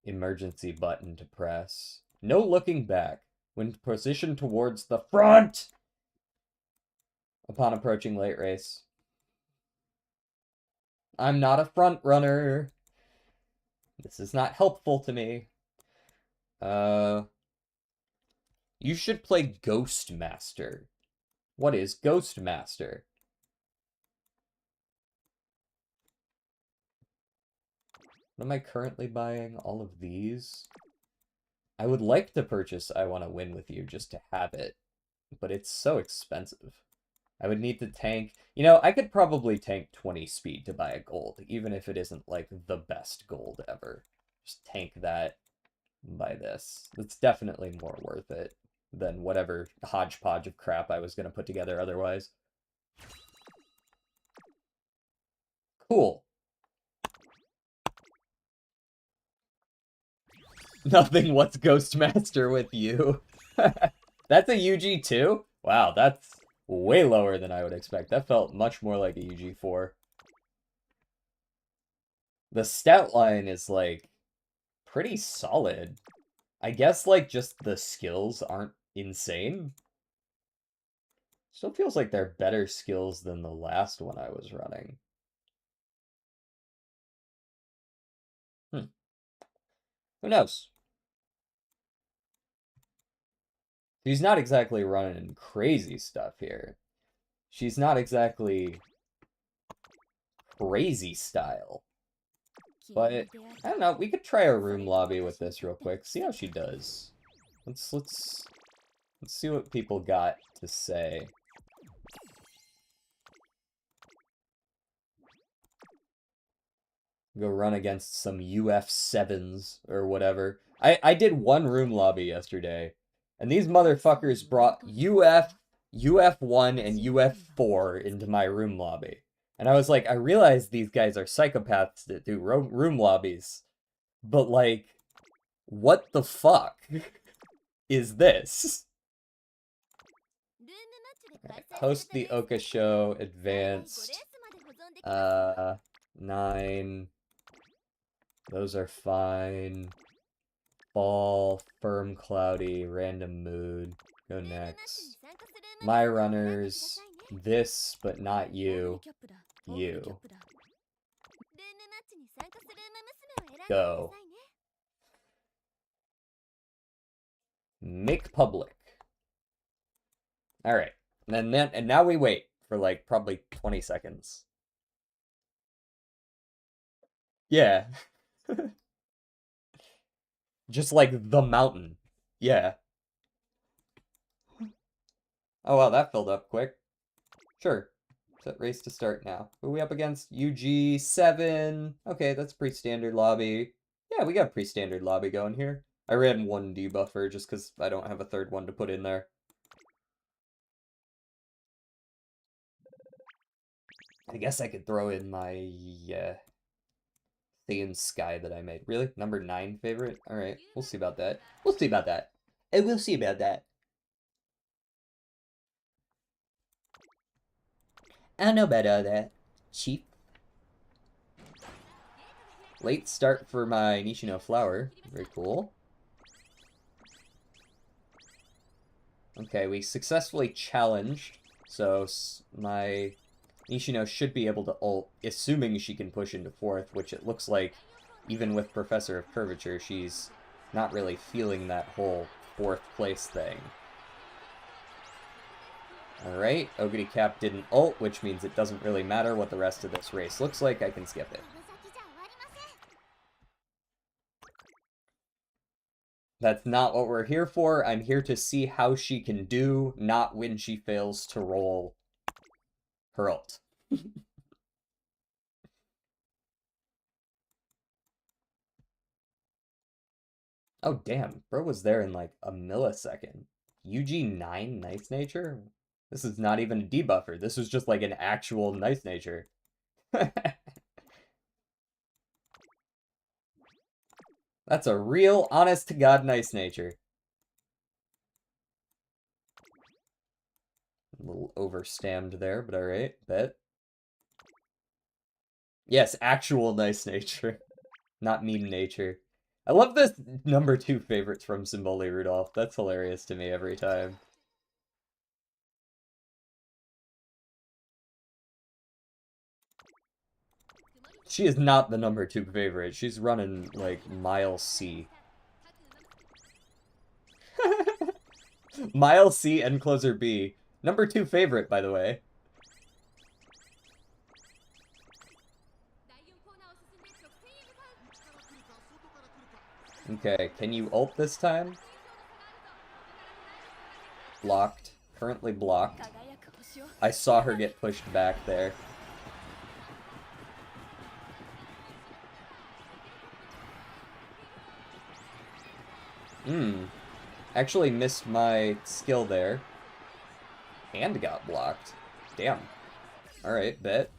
emergency button to press. No looking back. When positioned towards the front! Upon approaching late race. I'm not a front runner. This is not helpful to me. You should play Ghost Master. What is Ghost Master? What am I currently buying? All of these? I would like to purchase I Want to Win With You just to have it, but it's so expensive. I would need to tank... You know, I could probably tank 20 speed to buy a gold, even if it isn't, like, the best gold ever. Just tank that and buy this. It's definitely more worth it than whatever hodgepodge of crap I was going to put together otherwise. Cool. Nothing, what's Ghost Master with you? That's a UG too? Wow, that's way lower than I would expect. That felt much more like a UG4. The stat line is, like, pretty solid. I guess, like, just the skills aren't insane. Still feels like they're better skills than the last one I was running. Who knows? She's not exactly running crazy stuff here. She's not exactly crazy style. But, I don't know, we could try a room lobby with this real quick. See how she does. Let's see what people got to say. Go run against some UF7s or whatever. I did one room lobby yesterday, and these motherfuckers brought UF1, and UF4 into my room lobby. And I was like, I realize these guys are psychopaths that do room lobbies, but, like, what the fuck is this? Right, host the Oka show, advanced, 9, those are fine, fall, firm, cloudy, random mood, go next, my runners, this, but not you, go, make public. All right, and now we wait for, like, probably 20 seconds. Yeah. Just like the mountain. Yeah. Oh wow, that filled up quick. Sure. Set race to start now. Who are we up against? UG7. Okay, that's pre-standard lobby. Yeah, we got a pre-standard lobby going here. I ran one debuffer just because I don't have a third one to put in there. I guess I could throw in my Saiyan Sky that I made. Really? Number 9 favorite? Alright, we'll see about that. We'll see about that. And we'll see about that. I don't know about that. Cheap. Late start for my Nishino Flower. Very cool. Okay, we successfully challenged, so my Nishino should be able to ult, assuming she can push into 4th, which it looks like, even with Professor of Curvature, she's not really feeling that whole 4th place thing. Alright, Ogre Cap didn't ult, which means it doesn't really matter what the rest of this race looks like, I can skip it. That's not what we're here for. I'm here to see how she can do, not when she fails to roll her ult. Oh, damn. Bro was there in like a millisecond. UG9 Nice Nature? This is not even a debuffer. This was just like an actual Nice Nature. That's a real, honest-to-God Nice Nature. A little overstammed there, but alright, bet. Yes, actual Nice Nature. Not mean nature. I love this number 2 favorites from Symboli Rudolph. That's hilarious to me every time. She is not the number 2 favorite. She's running, like, Mile C. Mile C and Closer B. Number 2 favorite, by the way. Okay, can you ult this time? Blocked. Currently blocked. I saw her get pushed back there. Actually missed my skill there. And got blocked. Damn. Alright, bet.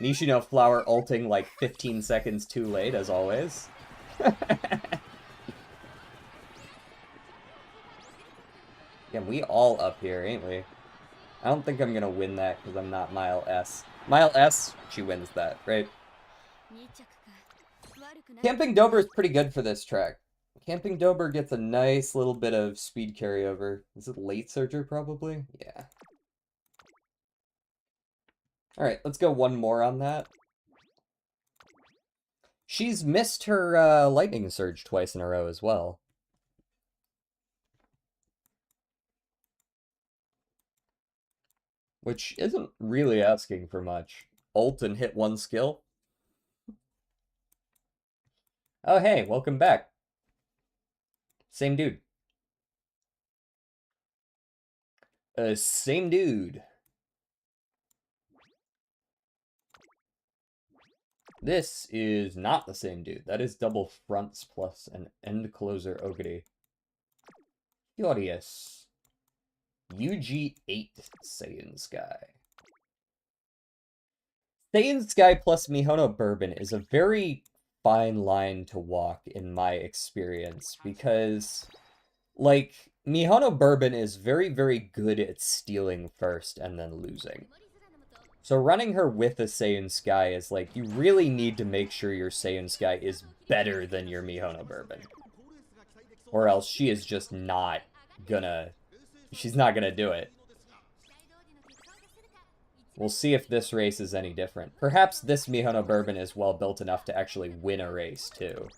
Nishino Flower ulting like 15 seconds too late, as always. Yeah, we all up here, ain't we? I don't think I'm gonna win that because I'm not Mile S. Mile S, she wins that, right? Camping Dober is pretty good for this track. Camping Dober gets a nice little bit of speed carryover. Is it Late Surger, probably? Yeah. Alright, let's go one more on that. She's missed her Lightning Surge twice in a row as well. Which isn't really asking for much. Ult and hit one skill. Oh, hey, welcome back. Same dude. Same dude. This is not the same dude. That is double fronts plus an end closer Ogre. Curious. UG8 Saiyan Sky. Saiyan Sky plus Mihono Bourbon is a very fine line to walk in my experience because, like, Mihono Bourbon is very, very good at stealing first and then losing. So running her with a Saiyan Sky is like, you really need to make sure your Saiyan Sky is better than your Mihono Bourbon. Or else she is just not gonna... She's not gonna do it. We'll see if this race is any different. Perhaps this Mihono Bourbon is well built enough to actually win a race, too.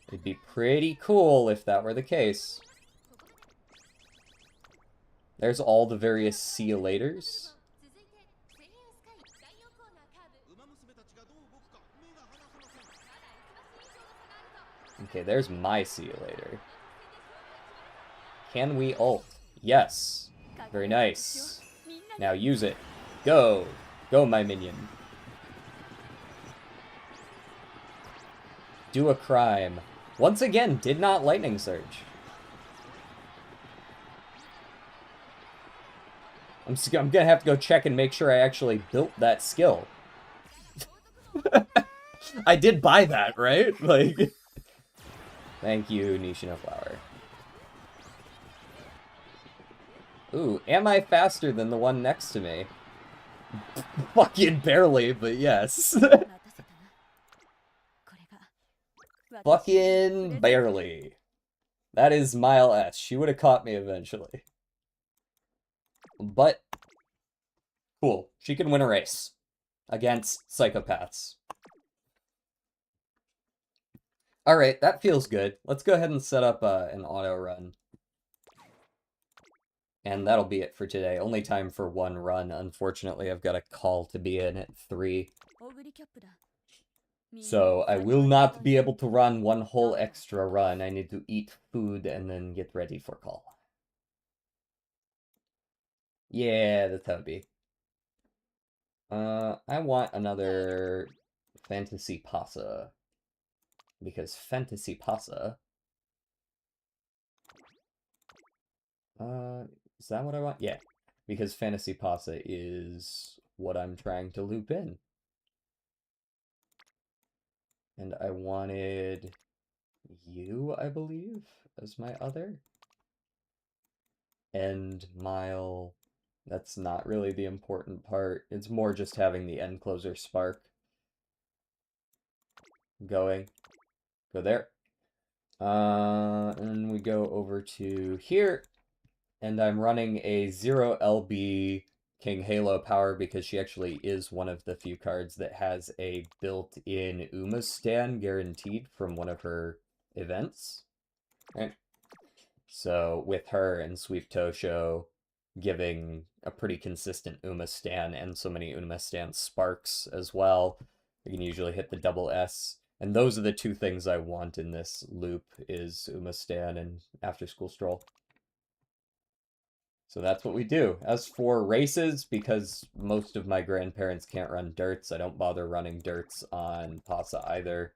It'd be pretty cool if that were the case. There's all the various see you laters. Okay, there's my see you later. Can we ult? Yes. Very nice. Now use it. Go. Go, my minion. Do a crime. Once again, did not Lightning Surge. I'm gonna have to go check and make sure I actually built that skill. I did buy that, right? Like, thank you, Nishino Flower. Ooh, am I faster than the one next to me? Fucking barely, but yes. Fucking barely. That is Mile S. She would have caught me eventually. But, cool. She can win a race against psychopaths. Alright, that feels good. Let's go ahead and set up an auto run. And that'll be it for today. Only time for one run. Unfortunately, I've got a call to be in at 3. So I will not be able to run one whole extra run. I need to eat food and then get ready for call. Yeah, that's how it be. I want another Fantasy Pasa. Because Fantasy Pasa... is that what I want? Yeah. Because Fantasy Pasa is what I'm trying to loop in. And I wanted you, I believe, as my other. End mile. That's not really the important part. It's more just having the end closer spark going. Go there. And we go over to here. And I'm running a 0 LB King Halo power because she actually is one of the few cards that has a built-in Uma stand guaranteed from one of her events. Right? So with her and Sweep Tosho giving a pretty consistent Uma stand and so many Uma stand sparks as well, we can usually hit the double S. And those are the two things I want in this loop is Uma stand and After School Stroll. So that's what we do. As for races, because most of my grandparents can't run dirts, I don't bother running dirts on Pasa either.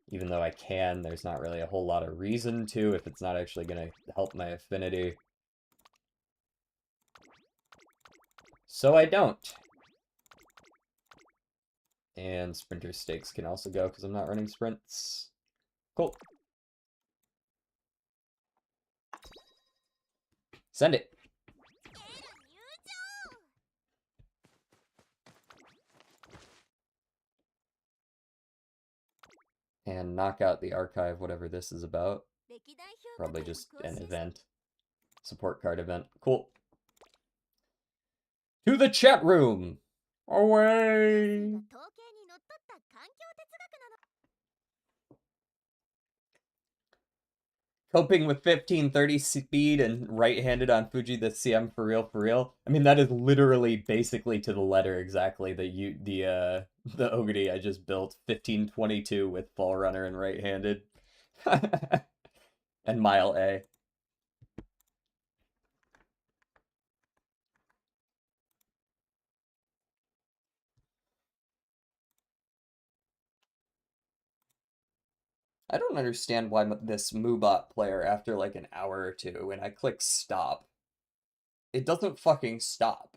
Even though I can, there's not really a whole lot of reason to if it's not actually going to help my affinity. So I don't. And Sprinter Stakes can also go because I'm not running sprints. Cool. Send it. And knock out the archive, whatever this is about. Probably just an event. Support card event. Cool. To the chat room! Away! Coping with 1530 speed and right-handed on Fuji the CM for real, for real. I mean, that is literally basically to the letter exactly the Ogre I just built. 1522 with Fall Runner and right-handed. And Mile A. I don't understand why this Moobot player, after like an hour or two, when I click stop, it doesn't fucking stop.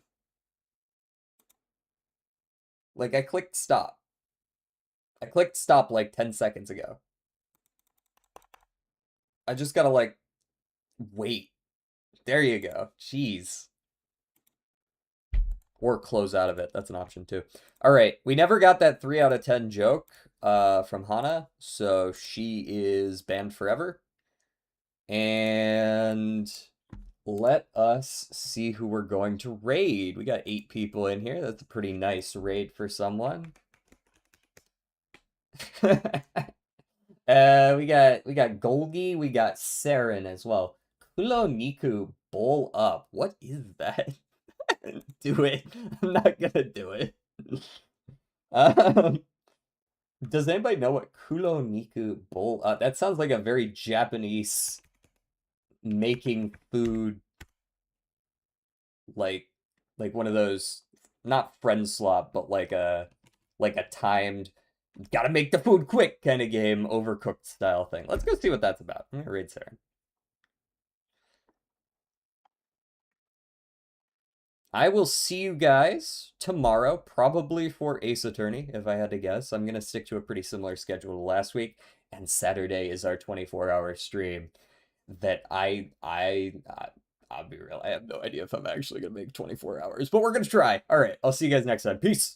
Like, I clicked stop. I clicked stop like 10 seconds ago. I just gotta, like, wait. There you go. Jeez. Or close out of it. That's an option, too. Alright, we never got that 3 out of 10 joke from Hana, so she is banned forever. And let us see who we're going to raid. We got 8 people in here. That's a pretty nice raid for someone. We got Golgi, we got Saren as well. Kulo Niku, bowl up. What is that? Do it. I'm not gonna do it. Does anybody know what Kulo Niku bowl up? That sounds like a very Japanese making food, like one of those, not friend slop, but like a timed gotta make the food quick kind of game, Overcooked style thing. Let's go see what that's about. I'm gonna raid Sarah. I will see you guys tomorrow, probably for Ace Attorney, if I had to guess. I'm gonna stick to a pretty similar schedule to last week, and Saturday is our 24-hour stream that I'll be real. I have no idea if I'm actually gonna make 24 hours, but we're gonna try. All right, I'll see you guys next time. Peace.